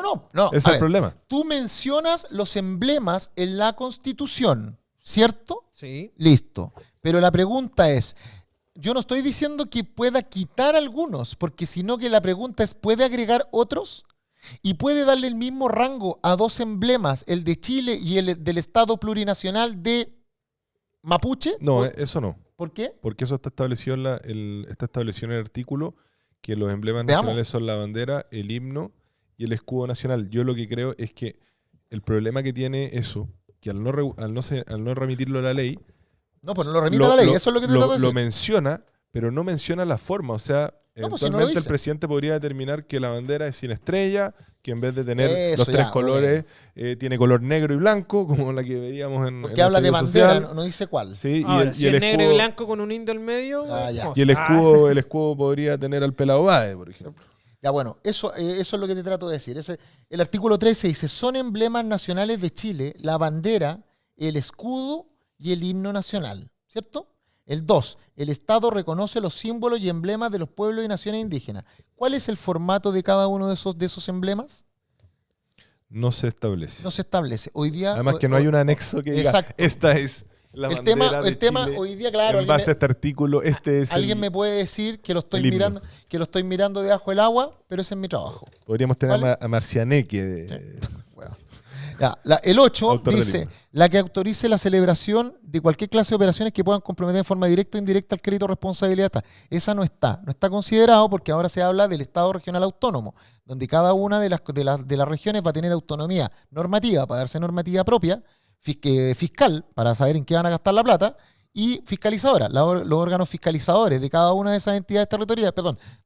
Ese es A el ver, problema. tú mencionas los emblemas en la Constitución, ¿cierto? sí. Listo. Pero la pregunta es, yo no estoy diciendo que pueda quitar algunos, porque sino que la pregunta es, ¿puede agregar otros? Y puede darle el mismo rango a dos emblemas, el de Chile y el del Estado plurinacional de Mapuche. No, eso no. ¿Por qué? Porque eso está establecido está establecido en el artículo que los emblemas Veamos. nacionales son la bandera, el himno y el escudo nacional. Yo lo que creo es que el problema que tiene eso, que al no remitirlo a la ley, No, pues no lo remite a la ley, eso es lo que te trato de lo decir. menciona, pero no menciona la forma. O sea, No, pues si no lo eventualmente el dice. presidente podría determinar que la bandera es sin estrella, que en vez de tener Eso, los tres ya, colores, tiene color negro y blanco, como la que veíamos en Porque el habla de estallido bandera, social. no dice cuál. Sí, Ahora, si es negro y escudo- blanco con un indio al medio, Ah, ya. hermoso. y el escudo podría tener al pelado Bade, por ejemplo. Ya, bueno, eso es lo que te trato de decir. El artículo 13 dice, son emblemas nacionales de Chile la bandera, el escudo y el himno nacional, ¿cierto? El 2, el Estado reconoce los símbolos y emblemas de los pueblos y naciones indígenas. ¿Cuál es el formato de cada uno de esos emblemas? No se establece. No se establece. Hoy día... Además que no hay un anexo que diga, Exacto. esta es la El bandera tema, de el tema Chile, hoy día, claro, en base a este artículo, alguien me puede decir que lo estoy el himno. mirando, que lo estoy mirando debajo del agua, pero ese es mi trabajo. Podríamos tener ¿Cuál? a Marcianeque. Bueno. Ya, el 8 Autor del dice, himno. la que autorice la celebración de cualquier clase de operaciones que puedan comprometer en forma directa o indirecta el crédito o responsabilidad. Esa no está considerado porque ahora se habla del Estado regional autónomo, donde cada una de las regiones va a tener autonomía normativa para darse normativa propia, fiscal para saber en qué van a gastar la plata, y fiscalizadora. Los órganos fiscalizadores de cada una de esas entidades territoriales,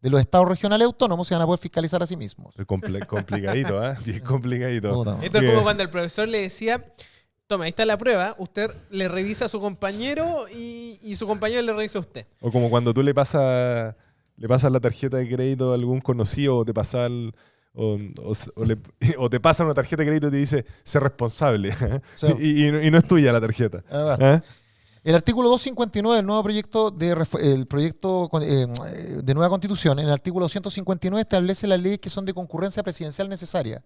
de los estados regionales autónomos, se van a poder fiscalizar a sí mismos. Complicadito, ¿ah? Bien complicadito. Puta. Esto es Porque- como cuando el profesor le decía, toma, ahí está la prueba, usted le revisa a su compañero y su compañero le revisa a usted. O como cuando tú le pasas la tarjeta de crédito a algún conocido o te pasa o te pasa una tarjeta de crédito y te dice, sé responsable. Sí. y no es tuya la tarjeta. Ah, ¿Ah? El artículo 259 del nuevo proyecto de nueva constitución, en el artículo 259 establece las leyes que son de concurrencia presidencial necesaria.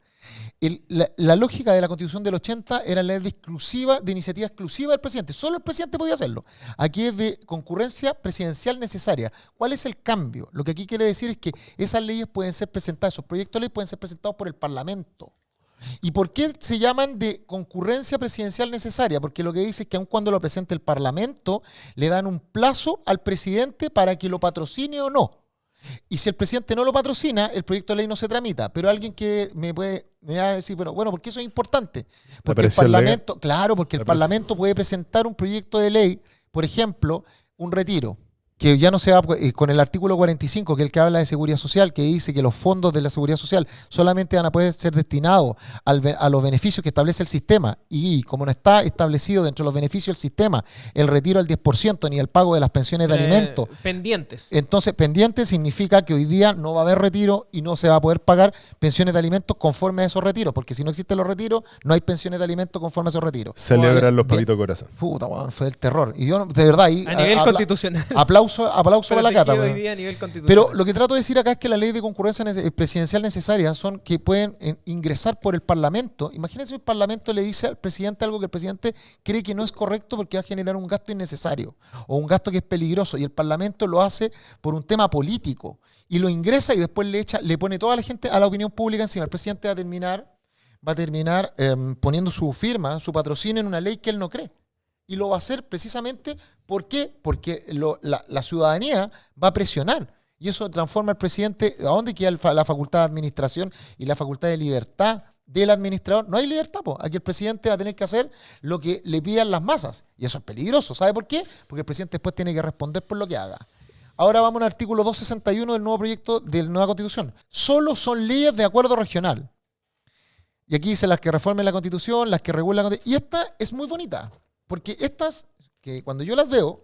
La lógica de la constitución del 80 era la ley de iniciativa exclusiva del presidente. Solo el presidente podía hacerlo. Aquí es de concurrencia presidencial necesaria. ¿Cuál es el cambio? Lo que aquí quiere decir es que esas leyes pueden ser presentadas, esos proyectos de ley pueden ser presentados por el Parlamento. ¿Y por qué se llaman de concurrencia presidencial necesaria? Porque lo que dice es que aun cuando lo presente el Parlamento, le dan un plazo al presidente para que lo patrocine o no. Y si el presidente no lo patrocina, el proyecto de ley no se tramita. Pero alguien que me va a decir, bueno, ¿por qué eso es importante? Porque el Parlamento, claro, porque el Parlamento puede presentar un proyecto de ley, por ejemplo, un retiro, que ya no se va con el artículo 45, que es el que habla de seguridad social, que dice que los fondos de la seguridad social solamente van a poder ser destinados a los beneficios que establece el sistema, y como no está establecido dentro de los beneficios del sistema el retiro al 10% ni el pago de las pensiones de alimentos. Pendientes. Entonces, pendiente significa que hoy día no va a haber retiro y no se va a poder pagar pensiones de alimentos conforme a esos retiros, porque si no existen los retiros, no hay pensiones de alimentos conforme a esos retiros. Celebran los papitos corazón. Puta, bueno, fue el terror. Y yo, de verdad, ahí, A nivel constitucional. aplauso a la cata. Hoy día a nivel constitucional. Pero lo que trato de decir acá es que la ley de concurrencia presidencial necesaria son que pueden ingresar por el Parlamento. Imagínense si el Parlamento le dice al presidente algo que el presidente cree que no es correcto porque va a generar un gasto innecesario o un gasto que es peligroso, y el Parlamento lo hace por un tema político y lo ingresa y después le pone toda la gente, a la opinión pública encima. El presidente va a terminar poniendo su firma, su patrocinio en una ley que él no cree. Y lo va a hacer precisamente, ¿por qué? Porque la ciudadanía va a presionar. Y eso transforma al presidente. ¿A dónde queda la facultad de administración y la facultad de libertad del administrador? No hay libertad, po. Aquí el presidente va a tener que hacer lo que le pidan las masas. Y eso es peligroso. ¿Sabe por qué? Porque el presidente después tiene que responder por lo que haga. Ahora vamos al artículo 261 del nuevo proyecto de la nueva constitución. Solo son leyes de acuerdo regional. Y aquí dice las que reformen la constitución, las que regulan la constitución. Y esta es muy bonita. Porque estas, que cuando yo las veo,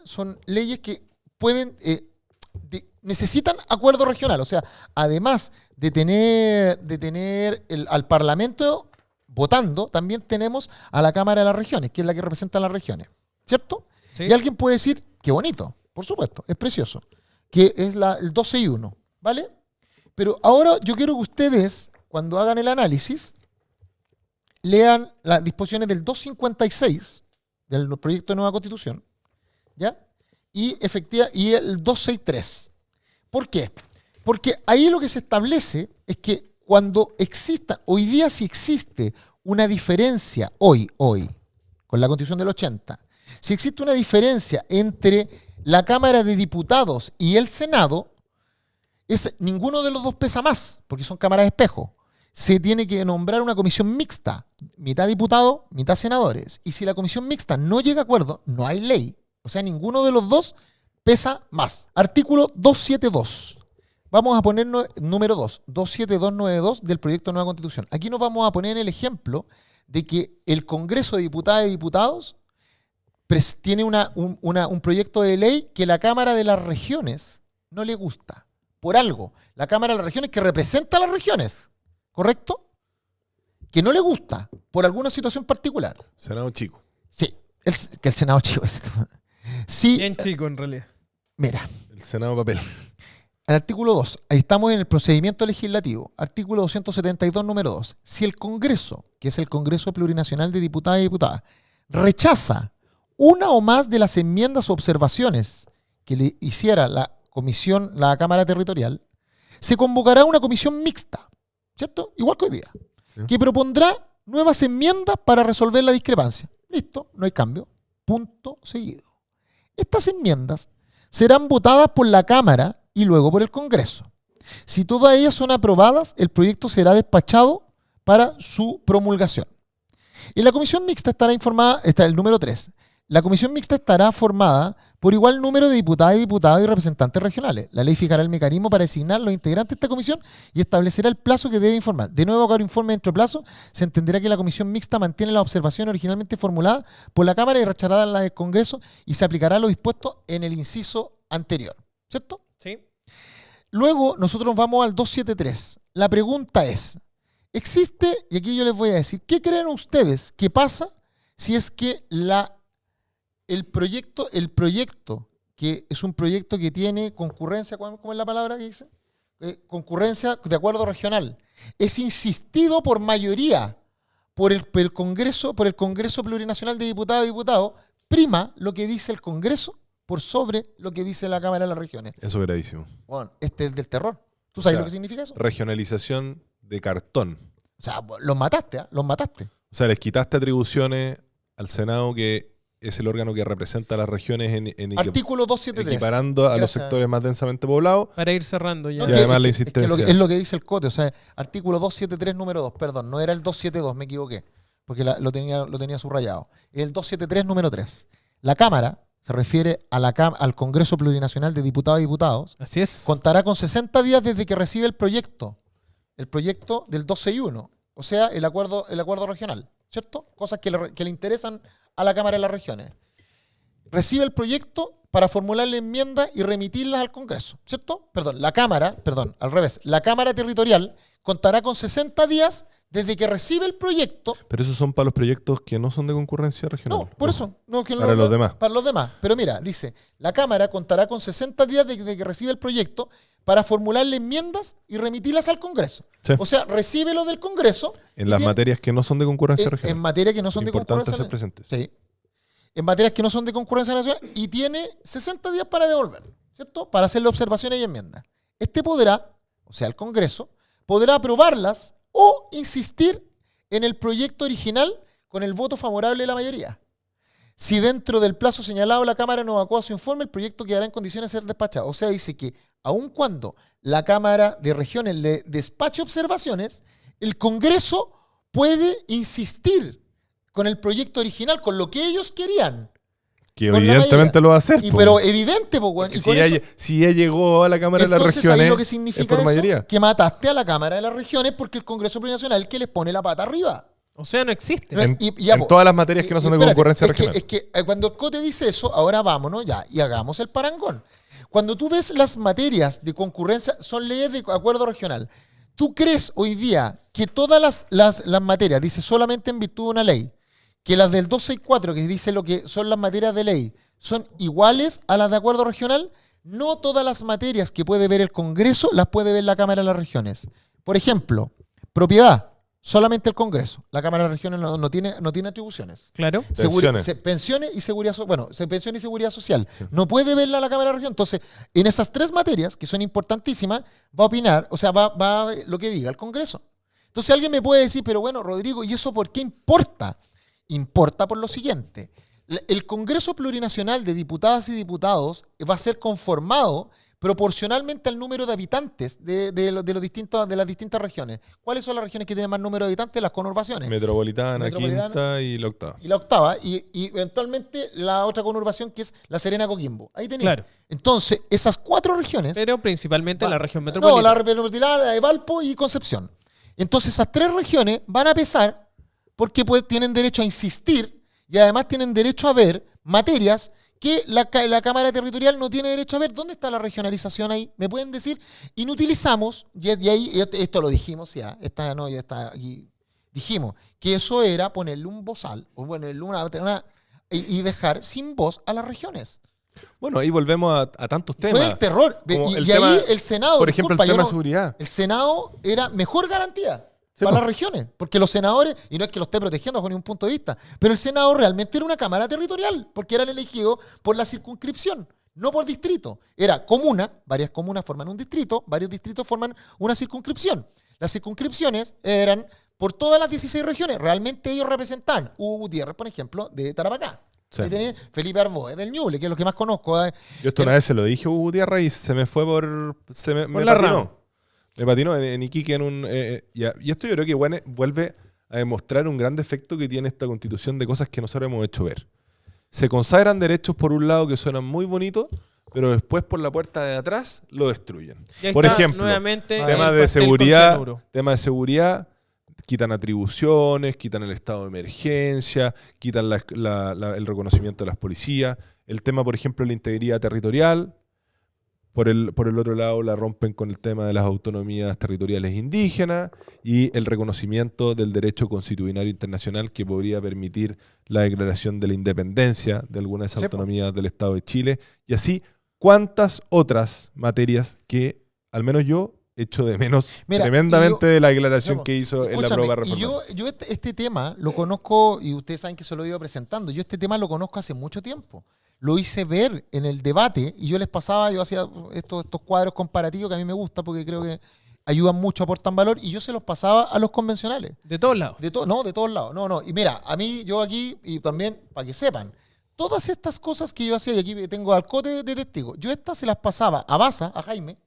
son leyes que pueden, necesitan acuerdo regional. O sea, además de tener al Parlamento votando, también tenemos a la Cámara de las Regiones, que es la que representa a las regiones. ¿Cierto? Sí. Y alguien puede decir, qué bonito, por supuesto, es precioso, que es el 261, ¿vale? Pero ahora yo quiero que ustedes, cuando hagan el análisis, lean las disposiciones del 256 del proyecto de nueva constitución, ¿ya? Y el 263. ¿Por qué? Porque ahí lo que se establece es que cuando exista, hoy día si existe una diferencia, hoy, con la constitución del 80, si existe una diferencia entre la Cámara de Diputados y el Senado, ninguno de los dos pesa más, porque son cámaras de espejo. Se tiene que nombrar una comisión mixta, mitad diputados, mitad senadores. Y si la comisión mixta no llega a acuerdo, no hay ley. O sea, ninguno de los dos pesa más. Artículo 272. Vamos a poner número 2, 27292 del proyecto de nueva constitución. Aquí nos vamos a poner en el ejemplo de que el Congreso de Diputadas y Diputados tiene un proyecto de ley que la Cámara de las Regiones no le gusta. Por algo. La Cámara de las Regiones que representa a las regiones. ¿Correcto? Que no le gusta por alguna situación particular. Senado chico. Sí, que el Senado chico. Sí, bien chico en realidad. Mira. El Senado papel. El artículo 2, ahí estamos en el procedimiento legislativo. Artículo 272, número 2. Si el Congreso, que es el Congreso Plurinacional de Diputadas y Diputadas, rechaza una o más de las enmiendas o observaciones que le hiciera la Cámara Territorial, se convocará una comisión mixta. ¿Cierto? Igual que hoy día. Sí. Que propondrá nuevas enmiendas para resolver la discrepancia. Listo, no hay cambio. Punto seguido. Estas enmiendas serán votadas por la Cámara y luego por el Congreso. Si todas ellas son aprobadas, el proyecto será despachado para su promulgación. En la comisión mixta estará informada, está el número 3. La comisión mixta estará formada por igual número de diputadas y diputados y representantes regionales. La ley fijará el mecanismo para designar los integrantes de esta comisión y establecerá el plazo que debe informar. De nuevo, cada informe dentro de plazo, se entenderá que la comisión mixta mantiene las observaciones originalmente formuladas por la Cámara y rechazará las del Congreso y se aplicará lo dispuesto en el inciso anterior. ¿Cierto? Sí. Luego, nosotros vamos al 273. La pregunta es, existe, y aquí yo les voy a decir, ¿qué creen ustedes que pasa si es que la el proyecto, que es un proyecto que tiene concurrencia, ¿cómo es la palabra que dice? Concurrencia de acuerdo regional. Es insistido por mayoría por el Congreso Plurinacional de Diputados y Diputados, prima lo que dice el Congreso por sobre lo que dice la Cámara de las Regiones. Eso es gravísimo. Bueno, este es del terror. ¿Tú sabes O sea, lo que significa eso? Regionalización de cartón. O sea, los mataste, ¿ah? Los mataste. O sea, les quitaste atribuciones al Senado, que es el órgano que representa a las regiones Artículo 273. equiparando a los Gracias. sectores más densamente poblados. Para ir cerrando ya. Y además la es que insistencia. es lo que dice el COTE, o sea, artículo 273 número 2, perdón, no era el 272, me equivoqué, porque lo tenía subrayado. El 273 número 3. La Cámara, se refiere a al Congreso Plurinacional de Diputados y Diputados, Así es. contará con 60 días desde que recibe el proyecto del 261, o sea, el acuerdo regional, ¿cierto? Cosas que le interesan a la Cámara de las Regiones. Recibe el proyecto para formularle enmiendas y remitirlas al Congreso, ¿cierto? La Cámara Territorial contará con 60 días desde que recibe el proyecto. Pero esos son para los proyectos que no son de concurrencia regional. No, por eso. No, que Para los demás. Para los demás. Pero mira, dice, la Cámara contará con 60 días desde que recibe el proyecto para formularle enmiendas y remitirlas al Congreso. Sí. O sea, recibe lo del Congreso. En las materias que no son de concurrencia regional. En materias que no son de Importante concurrencia ser presentes. Sí. En materias que no son de concurrencia nacional y tiene 60 días para devolverlo, ¿cierto? Para hacerle observaciones y enmiendas. O sea, el Congreso, podrá aprobarlas o insistir en el proyecto original con el voto favorable de la mayoría. Si dentro del plazo señalado la Cámara no evacúa su informe, el proyecto quedará en condiciones de ser despachado. O sea, dice que aun cuando la Cámara de Regiones le despache observaciones, el Congreso puede insistir con el proyecto original, con lo que ellos querían. Que con la evidentemente mayoría. lo va a hacer. Pero evidente, po, weón. Porque Y con si ya llegó a la Cámara de las entonces, Regiones, ¿sabes lo que es significa por eso? mayoría. Que mataste a la Cámara de las Regiones porque el Congreso Plurinacional es el que les pone la pata arriba. O sea, no existe. En, Ya, en po. todas las materias que no son de Espérate, concurrencia regional. Es que cuando el COTE dice eso, ahora vámonos ya y hagamos el parangón. Cuando tú ves las materias de concurrencia, son leyes de acuerdo regional. ¿Tú crees hoy día que todas las materias, dice solamente en virtud de una ley, que las del 264, que dice lo que son las materias de ley, son iguales a las de acuerdo regional? No todas las materias que puede ver el Congreso las puede ver la Cámara de las Regiones. Por ejemplo, propiedad, solamente el Congreso. La Cámara de las Regiones no tiene atribuciones. Claro. Pensiones y seguridad pensión y seguridad social. Sí. No puede verla la Cámara de la Región. Entonces, en esas tres materias, que son importantísimas, va a opinar, o sea, va lo que diga el Congreso. Entonces alguien me puede decir, pero bueno, Rodrigo, ¿y eso por qué importa? Importa por lo siguiente. El Congreso Plurinacional de Diputadas y Diputados va a ser conformado proporcionalmente al número de habitantes de las distintas regiones. ¿Cuáles son las regiones que tienen más número de habitantes? Las conurbaciones. Metropolitana, Quinta y la octava. Y la octava, y eventualmente la otra conurbación que es la Serena-Coquimbo. Ahí tenemos. Claro. Entonces, esas cuatro regiones... Pero principalmente la región metropolitana. No, la metropolitana, la de Valpo y Concepción. Entonces, esas tres regiones van a pesar porque tienen derecho a insistir y además tienen derecho a ver materias que la Cámara Territorial no tiene derecho a ver. ¿Dónde está la regionalización ahí? ¿Me pueden decir? Inutilizamos, y ahí esto lo dijimos ya, aquí dijimos que eso era ponerle un bozal, o ponerle y dejar sin voz a las regiones. Bueno, ahí volvemos a tantos temas. Fue el terror. Y tema, ahí el Senado, por ejemplo, el tema de seguridad. El Senado era mejor garantía para las regiones, porque los senadores, y no es que los esté protegiendo bajo ningún punto de vista, pero el Senado realmente era una cámara territorial, porque eran elegidos por la circunscripción, no por distrito. Era comuna, varias comunas forman un distrito, varios distritos forman una circunscripción. Las circunscripciones eran por todas las 16 regiones, realmente ellos representaban. Hugo Gutiérrez, por ejemplo, de Tarapacá. Sí. Ahí tenía Felipe Arboe del Ñuble, que es lo que más conozco. Yo esto una vez se lo dije a Hugo Gutiérrez y se me fue por la rama. Me patinó en Iquique y esto yo creo que vuelve a demostrar un gran defecto que tiene esta constitución de cosas que nosotros hemos hecho ver. Se consagran derechos por un lado que suenan muy bonitos, pero después por la puerta de atrás lo destruyen. Por ejemplo, temas de seguridad, quitan atribuciones, quitan el estado de emergencia, quitan el reconocimiento de las policías. El tema, por ejemplo, de la integridad territorial. Por el otro lado, la rompen con el tema de las autonomías territoriales indígenas y el reconocimiento del derecho constitucional internacional que podría permitir la declaración de la independencia de algunas Sí, po. autonomías del Estado de Chile. Y así, ¿cuántas otras materias que, al menos yo, echo de menos Mira, tremendamente y yo- de la declaración Vamos, que hizo en la escúchame, prueba y reformada? yo este tema lo conozco, y ustedes saben que se lo he ido presentando, yo este tema lo conozco hace mucho tiempo. Lo hice ver en el debate y yo les pasaba, yo hacía estos cuadros comparativos que a mí me gusta porque creo que ayudan mucho, aportan valor, y yo se los pasaba a los convencionales. De todos lados. De todos lados. No. Y mira, a mí, yo aquí, y también, para que sepan, todas estas cosas que yo hacía, y aquí tengo al cote de testigo, yo estas se las pasaba a Baza, a Jaime,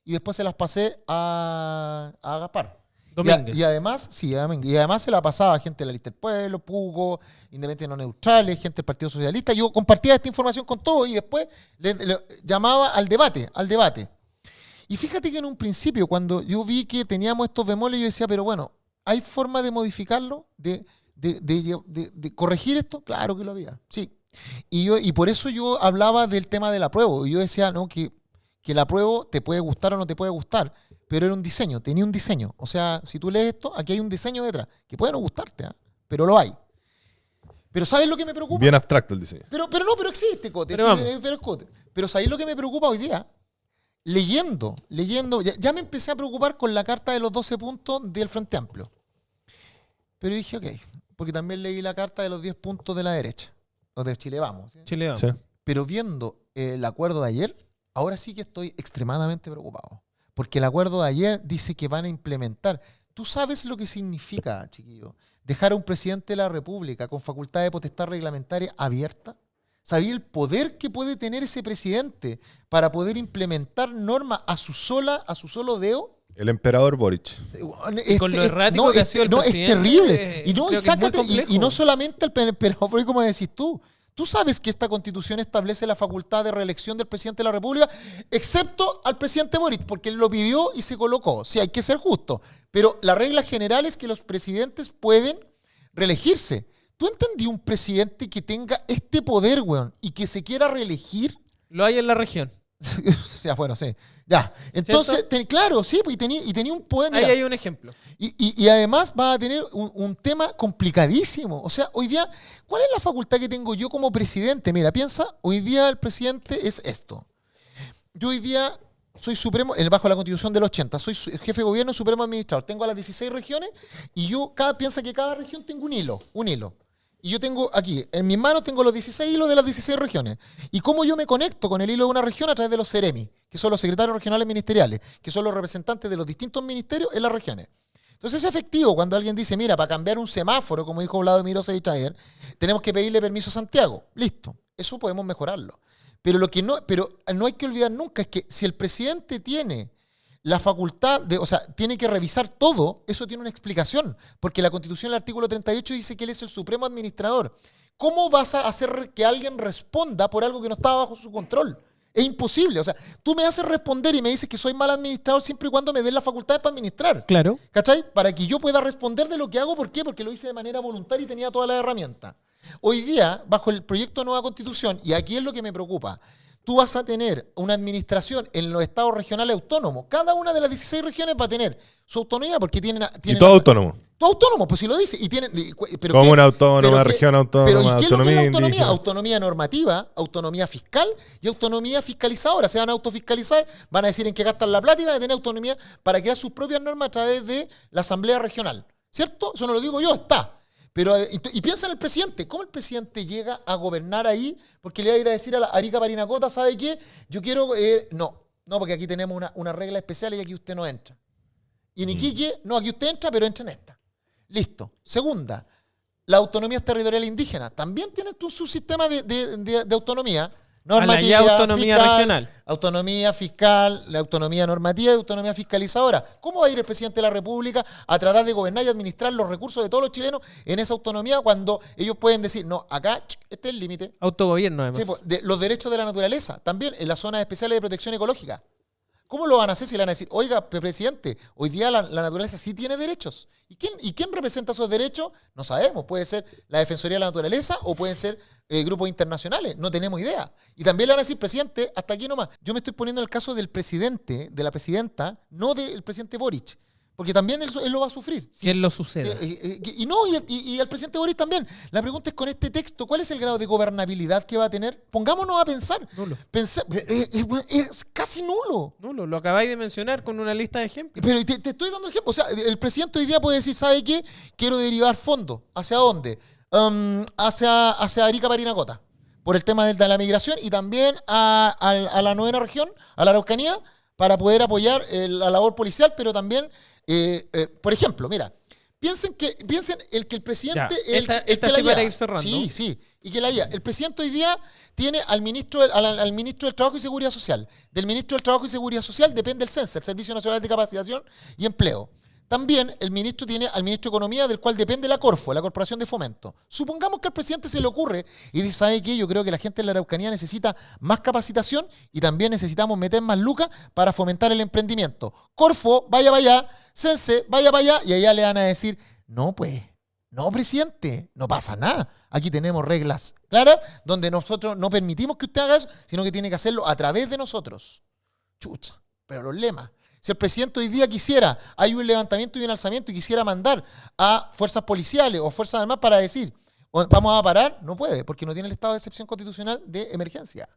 y después se las pasé a Gaspar. Domínguez. Y además, sí, y además se la pasaba a gente de la lista del pueblo, Pugo, Independientes No Neutrales, gente del Partido Socialista. Yo compartía esta información con todos y después le llamaba al debate. Y fíjate que en un principio, cuando yo vi que teníamos estos bemoles, yo decía, pero bueno, ¿hay forma de modificarlo? ¿De corregir esto? Claro que lo había, sí. Y por eso yo hablaba del tema del apruebo. Y yo decía, no, que el apruebo te puede gustar o no te puede gustar, pero era un diseño, tenía un diseño. O sea, si tú lees esto, aquí hay un diseño detrás, que puede no gustarte, pero lo hay. Pero ¿sabes lo que me preocupa? Bien abstracto el diseño. Pero existe, Cote. Pero vamos. Es Cote. Pero ¿sabéis lo que me preocupa hoy día? Leyendo, ya me empecé a preocupar con la carta de los 12 puntos del Frente Amplio. Pero dije, ok, porque también leí la carta de los 10 puntos de la derecha, o de Chile Vamos. ¿sí? Chile, vamos. Sí. Pero viendo el acuerdo de ayer, ahora sí que estoy extremadamente preocupado. Porque el acuerdo de ayer dice que van a implementar. ¿Tú sabes lo que significa, chiquillo? Dejar a un presidente de la República con facultad de potestad reglamentaria abierta. ¿Sabía el poder que puede tener ese presidente para poder implementar normas a su solo dedo? El emperador Boric. con lo errático que ha sido el no, presidente, es terrible. Y no, creo que es sácate, muy complejo. y no solamente pero como decís tú. Tú sabes que esta constitución establece la facultad de reelección del presidente de la República, excepto al presidente Boric, porque él lo pidió y se colocó. Sí, hay que ser justo. Pero la regla general es que los presidentes pueden reelegirse. ¿Tú entendí un presidente que tenga este poder, weón, y que se quiera reelegir? Lo hay en la región. O sea, bueno, sí. Ya. Entonces, claro, sí, pues, y tenía un poder. Ahí Mira, hay un ejemplo. y además va a tener un tema complicadísimo. O sea, hoy día, ¿cuál es la facultad que tengo yo como presidente? Mira, piensa, hoy día el presidente es esto. Yo hoy día soy supremo, bajo la constitución del 80, soy jefe de gobierno, supremo administrador. Tengo a las 16 regiones y piensa que cada región tengo un hilo. Y yo tengo aquí, en mis manos tengo los 16 hilos de las 16 regiones. ¿Y cómo yo me conecto con el hilo de una región? A través de los CEREMI, que son los secretarios regionales ministeriales, que son los representantes de los distintos ministerios en las regiones. Entonces es efectivo cuando alguien dice, mira, para cambiar un semáforo, como dijo Vladimir Osevich ayer, tenemos que pedirle permiso a Santiago. Listo, eso podemos mejorarlo. Pero no hay que olvidar nunca es que si el presidente tiene la facultad o sea, tiene que revisar todo, eso tiene una explicación, porque la Constitución, el artículo 38, dice que él es el supremo administrador. ¿Cómo vas a hacer que alguien responda por algo que no estaba bajo su control? Es imposible. O sea, tú me haces responder y me dices que soy mal administrador siempre y cuando me den las facultades para administrar. Claro. ¿Cachai? Para que yo pueda responder de lo que hago. ¿Por qué? Porque lo hice de manera voluntaria y tenía todas las herramientas. Hoy día, bajo el proyecto de nueva Constitución, y aquí es lo que me preocupa, tú vas a tener una administración en los estados regionales autónomos. Cada una de las 16 regiones va a tener su autonomía porque tienen Y todo autónomo. todo autónomo, pues si lo dice. Y tienen, pero Como ¿qué? una autónoma, Pero región ¿y autónoma, qué es lo que es la autonomía autonomía? indígena. Autonomía normativa, autonomía fiscal y autonomía fiscalizadora. Se van a autofiscalizar, van a decir en qué gastan la plata y van a tener autonomía para crear sus propias normas a través de la Asamblea Regional. ¿Cierto? Eso no lo digo yo, está. Pero, y piensa en el presidente. ¿Cómo el presidente llega a gobernar ahí? Porque le va a ir a decir a la Arica Parinacota, ¿sabe qué? Yo quiero... no, porque aquí tenemos una regla especial y aquí usted no entra. Y en Iquique, no, aquí usted entra, pero entra en esta. Listo. Segunda, la autonomía territorial indígena. También tiene su sistema de autonomía. Normativa, A la ya autonomía fiscal, regional. Autonomía fiscal, la autonomía normativa y autonomía fiscalizadora. ¿Cómo va a ir el presidente de la República a tratar de gobernar y administrar los recursos de todos los chilenos en esa autonomía cuando ellos pueden decir, no, acá este es el límite? Autogobierno, además. Sí, pues, los derechos de la naturaleza, también en las zonas especiales de protección ecológica. ¿Cómo lo van a hacer si le van a decir, oiga, presidente, hoy día la naturaleza sí tiene derechos? ¿Y quién representa esos derechos? No sabemos. Puede ser la Defensoría de la Naturaleza o pueden ser grupos internacionales. No tenemos idea. Y también le van a decir, presidente, hasta aquí nomás. Yo me estoy poniendo en el caso del presidente, de la presidenta, no del presidente Boric. Porque también él lo va a sufrir. ¿Quién lo sucede? Y el presidente Boric también. La pregunta es, con este texto, ¿cuál es el grado de gobernabilidad que va a tener? Pongámonos a pensar. Nulo. Es casi nulo. Nulo, lo acabáis de mencionar con una lista de ejemplos. Pero te estoy dando ejemplos. O sea, el presidente hoy día puede decir, ¿sabe qué? Quiero derivar fondos. ¿Hacia dónde? Hacia Arica, Parinacota. Por el tema de la migración y también a la novena región, a la Araucanía, para poder apoyar la labor policial, pero también... por ejemplo, mira, piensen que el presidente... Ya, esta sí para ir cerrando. Sí. Y que el presidente hoy día tiene al ministro del Trabajo y Seguridad Social. Del ministro del Trabajo y Seguridad Social depende el CENSE, el Servicio Nacional de Capacitación y Empleo. También el ministro tiene al ministro de Economía, del cual depende la Corfo, la Corporación de Fomento. Supongamos que al presidente se le ocurre y dice, ¿sabe qué? Yo creo que la gente de la Araucanía necesita más capacitación y también necesitamos meter más lucas para fomentar el emprendimiento. Corfo, vaya para allá, CENSE, vaya para allá, y allá le van a decir, no pues, no presidente, no pasa nada. Aquí tenemos reglas claras donde nosotros no permitimos que usted haga eso, sino que tiene que hacerlo a través de nosotros. Chucha, pero los lemas. Si el presidente hoy día quisiera, hay un levantamiento y un alzamiento y quisiera mandar a fuerzas policiales o fuerzas armadas para decir, vamos a parar, no puede, porque no tiene el estado de excepción constitucional de emergencia.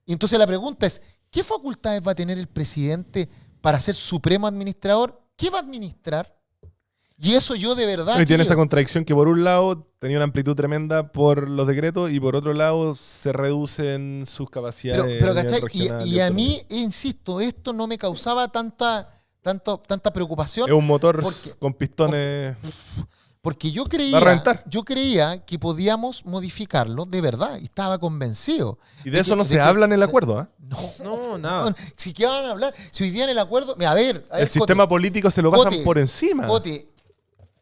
Y entonces la pregunta es, ¿qué facultades va a tener el presidente para ser supremo administrador? ¿Qué va a administrar? Y eso yo de verdad... Y tiene esa contradicción que por un lado tenía una amplitud tremenda por los decretos y por otro lado se reducen sus capacidades. Pero ¿cachai? Y a mí, insisto, esto no me causaba tanta preocupación. Es un motor con pistones... Porque yo Va a reventar. creía que podíamos modificarlo de verdad y estaba convencido. Y de eso no se habla en el acuerdo, ¿ah? No, nada. Si qué van a hablar, si hoy día en el acuerdo... A ver, el sistema político se lo pasan Cote, por encima. Cote,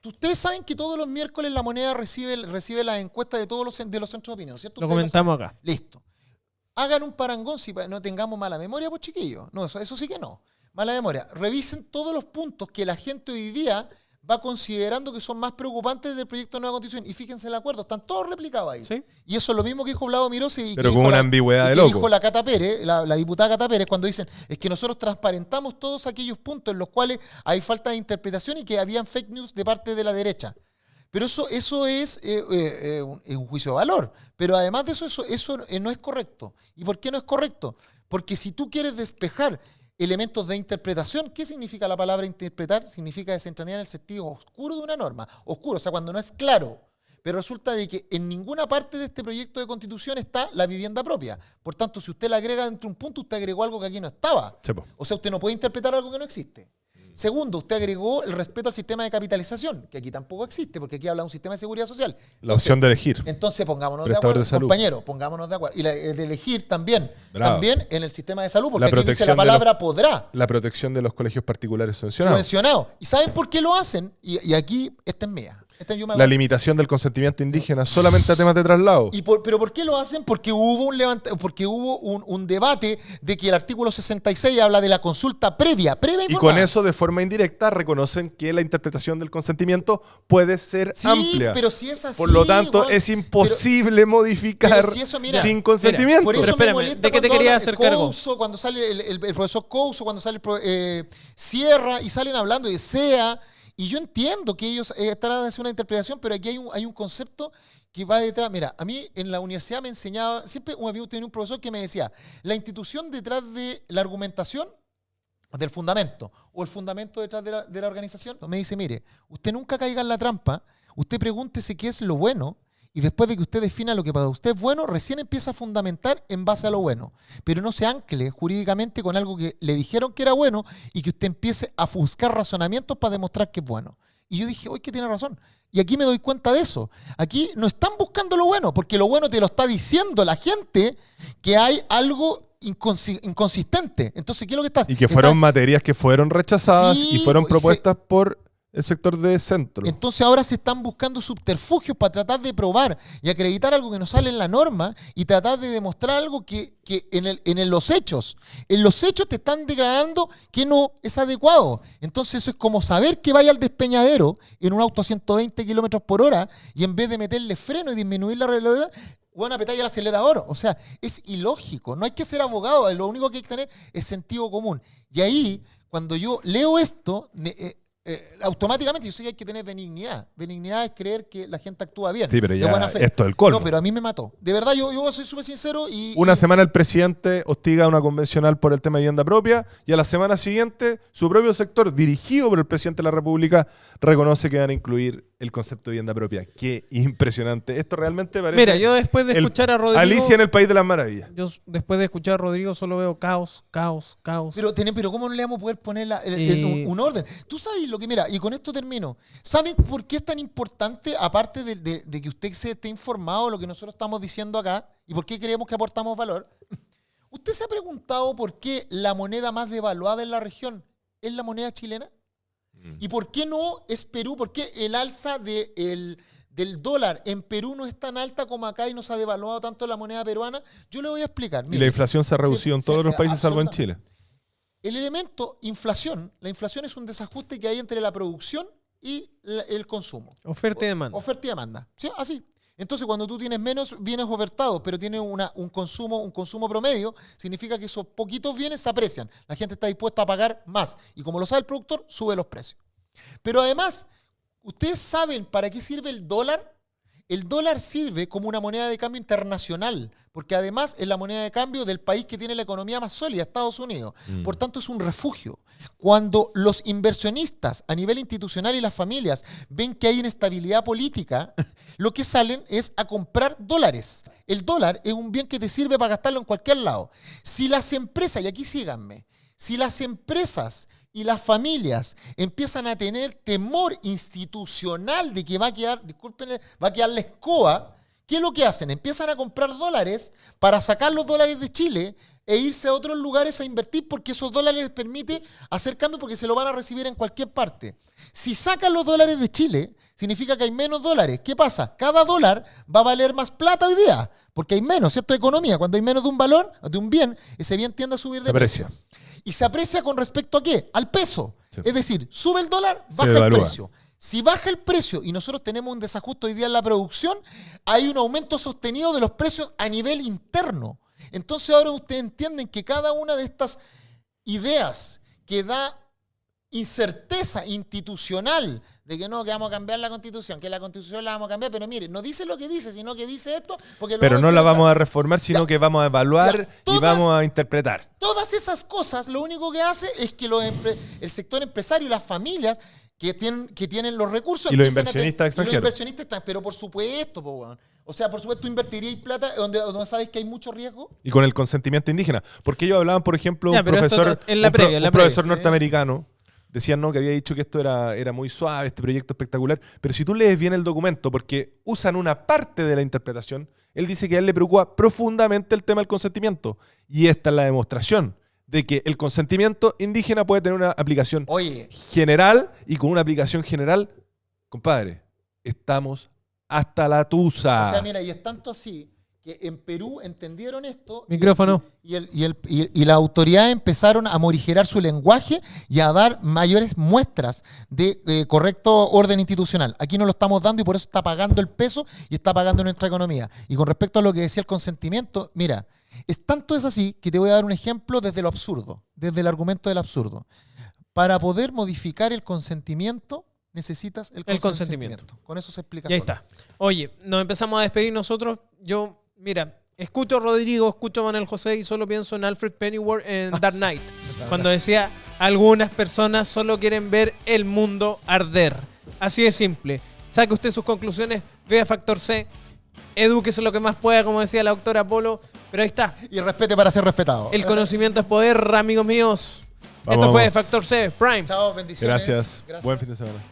ustedes saben que todos los miércoles La Moneda recibe las encuestas de todos los centros de opinión, ¿cierto? Lo comentamos acá. Listo. Hagan un parangón si no tengamos mala memoria, pues chiquillos. No, eso sí que no. Mala memoria. Revisen todos los puntos que la gente hoy día va considerando que son más preocupantes del proyecto de nueva constitución. Y fíjense el acuerdo, están todos replicados ahí. ¿Sí? Y eso es lo mismo que dijo Vlado Mirosi. Pero con una ambigüedad de loco. loco. Dijo la Cata Pérez, la diputada Cata Pérez, cuando dicen, es que nosotros transparentamos todos aquellos puntos en los cuales hay falta de interpretación y que habían fake news de parte de la derecha. Pero eso es un juicio de valor. Pero además de eso no es correcto. ¿Y por qué no es correcto? Porque si tú quieres despejar elementos de interpretación, ¿qué significa la palabra interpretar? Significa desentrañar el sentido oscuro de una norma. Oscuro, o sea, cuando no es claro. Pero resulta de que en ninguna parte de este proyecto de constitución está la vivienda propia. Por tanto, si usted la agrega dentro de un punto, usted agregó algo que aquí no estaba. Chepo. O sea, usted no puede interpretar algo que no existe. Segundo, usted agregó el respeto al sistema de capitalización, que aquí tampoco existe, porque aquí habla de un sistema de seguridad social. La opción de elegir. Entonces, pongámonos de Prestador acuerdo, de salud. compañeros, pongámonos de acuerdo. Y de elegir también. Bravo. También en el sistema de salud, porque La aquí dice protección la de palabra podrá. La protección de los colegios particulares subvencionados. Subvencionado. ¿Y saben por qué lo hacen? Y aquí, esta es mía. La limitación del consentimiento indígena solamente a temas de traslado. ¿Pero por qué lo hacen? Porque hubo un debate de que el artículo 66 habla de la consulta previa Y informada. con eso, de forma indirecta, reconocen que la interpretación del consentimiento puede ser amplia. Pero si es así, por lo tanto, bueno, es imposible modificar pero si eso, mira, sin consentimiento. Por eso Pero me espérame, molesta ¿de qué te cuando quería habla hacer cargo? Couso, cuando sale el profesor Couso, cuando sale Sierra, y salen hablando de SEA. Y yo entiendo que ellos estarán haciendo una interpretación, pero aquí hay un concepto que va detrás. Mira, a mí en la universidad me enseñaba, siempre tenía un profesor que me decía, la institución detrás de la argumentación del fundamento, o el fundamento detrás de la organización, me dice, mire, usted nunca caiga en la trampa, usted pregúntese qué es lo bueno, y después de que usted defina lo que para usted es bueno, recién empieza a fundamentar en base a lo bueno. Pero no se ancle jurídicamente con algo que le dijeron que era bueno y que usted empiece a buscar razonamientos para demostrar que es bueno. Y yo dije, oye, que tiene razón. Y aquí me doy cuenta de eso. Aquí no están buscando lo bueno, porque lo bueno te lo está diciendo la gente que hay algo inconsistente. Entonces, ¿qué es lo que está? Y que fueron materias que fueron rechazadas Sí, y fueron propuestas por el sector de centro. Entonces ahora se están buscando subterfugios para tratar de probar y acreditar algo que no sale en la norma y tratar de demostrar algo que en los hechos te están declarando que no es adecuado. Entonces eso es como saber que vaya al despeñadero en un auto a 120 kilómetros por hora y en vez de meterle freno y disminuir la velocidad, van a apretar el acelerador. O sea, es ilógico. No hay que ser abogado, lo único que hay que tener es sentido común. Y ahí, cuando yo leo esto, automáticamente yo sé que hay que tener benignidad. Benignidad es creer que la gente actúa bien. Sí, pero de ya buena fe. esto es el colmo. No, pero a mí me mató. De verdad, yo soy súper sincero y... Una semana el presidente hostiga a una convencional por el tema de vivienda propia y a la semana siguiente su propio sector, dirigido por el presidente de la República, reconoce que van a incluir el concepto de vivienda propia. Qué impresionante. Esto realmente parece... Mira, yo después de escuchar a Rodrigo... Alicia en el País de las Maravillas. Yo después de escuchar a Rodrigo solo veo caos, caos, caos. Pero ¿cómo no le vamos a poder poner un orden? Tú sabes lo que, mira, y con esto termino. ¿Saben por qué es tan importante, aparte de que usted se esté informado de lo que nosotros estamos diciendo acá, y por qué creemos que aportamos valor? ¿Usted se ha preguntado por qué la moneda más devaluada en la región es la moneda chilena? ¿Y por qué no es Perú? ¿Por qué el alza del dólar en Perú no es tan alta como acá y no se ha devaluado tanto la moneda peruana? Yo le voy a explicar. Y la inflación se ha reducido en todos los países salvo en Chile. El elemento inflación, la inflación es un desajuste que hay entre la producción y el consumo. Oferta y demanda. Oferta y demanda. ¿Sí? Así. Entonces, cuando tú tienes menos bienes ofertados, pero tienes un consumo promedio, significa que esos poquitos bienes se aprecian. La gente está dispuesta a pagar más. Y como lo sabe el productor, sube los precios. Pero además, ¿ustedes saben para qué sirve el dólar? El dólar sirve como una moneda de cambio internacional, porque además es la moneda de cambio del país que tiene la economía más sólida, Estados Unidos. Por tanto, es un refugio. Cuando los inversionistas a nivel institucional y las familias ven que hay inestabilidad política, lo que salen es a comprar dólares. El dólar es un bien que te sirve para gastarlo en cualquier lado. Si las empresas, y aquí síganme, si las empresas y las familias empiezan a tener temor institucional de que va a quedar la escoba, ¿qué es lo que hacen? Empiezan a comprar dólares para sacar los dólares de Chile e irse a otros lugares a invertir porque esos dólares les permite hacer cambio porque se lo van a recibir en cualquier parte. Si sacan los dólares de Chile, significa que hay menos dólares. ¿Qué pasa? Cada dólar va a valer más plata hoy día porque hay menos, ¿cierto? Economía. Cuando hay menos de un valor, de un bien, ese bien tiende a subir de precio. ¿Y se aprecia con respecto a qué? Al peso. Sí. Es decir, sube el dólar, baja el precio. Si baja el precio y nosotros tenemos un desajuste hoy día en la producción, hay un aumento sostenido de los precios a nivel interno. Entonces ahora ustedes entienden que cada una de estas ideas que da incerteza institucional de que no, que vamos a cambiar la Constitución, que la Constitución la vamos a cambiar, pero mire, no dice lo que dice, sino que dice esto. Pero no la vamos a reformar, sino que vamos a evaluar y vamos a interpretar. Todas esas cosas lo único que hace es que el sector empresario y las familias que tienen los recursos... Y los inversionistas extranjeros. Los inversionistas extranjeros, pero por supuesto, o sea, por supuesto, tú invertirías plata donde sabes que hay mucho riesgo. Y con el consentimiento indígena. Porque ellos hablaban, por ejemplo, un profesor norteamericano, decían no, que había dicho que esto era muy suave, este proyecto espectacular. Pero si tú lees bien el documento, porque usan una parte de la interpretación, él dice que a él le preocupa profundamente el tema del consentimiento. Y esta es la demostración de que el consentimiento indígena puede tener una aplicación general, y con una aplicación general, compadre, estamos hasta la tusa. O sea, mira, y es tanto así que en Perú entendieron esto. Micrófono. Y las autoridades empezaron a morigerar su lenguaje y a dar mayores muestras de correcto orden institucional. Aquí no lo estamos dando y por eso está pagando el peso y está pagando nuestra economía. Y con respecto a lo que decía el consentimiento, mira, es así que te voy a dar un ejemplo desde lo absurdo, desde el argumento del absurdo. Para poder modificar el consentimiento, necesitas el consentimiento. Con eso se explica. Y ahí está. Oye, nos empezamos a despedir nosotros. Yo, mira, escucho a Rodrigo, escucho a Manuel José y solo pienso en Alfred Pennyworth en Dark Knight. Cuando decía, algunas personas solo quieren ver el mundo arder. Así de simple. Saque usted sus conclusiones, vea Factor C, edúquese lo que más pueda, como decía la doctora Polo. Pero ahí está. Y respete para ser respetado. El conocimiento es poder, amigos míos. Esto fue Factor C, Prime. Chao, bendiciones. Gracias. Buen fin de semana.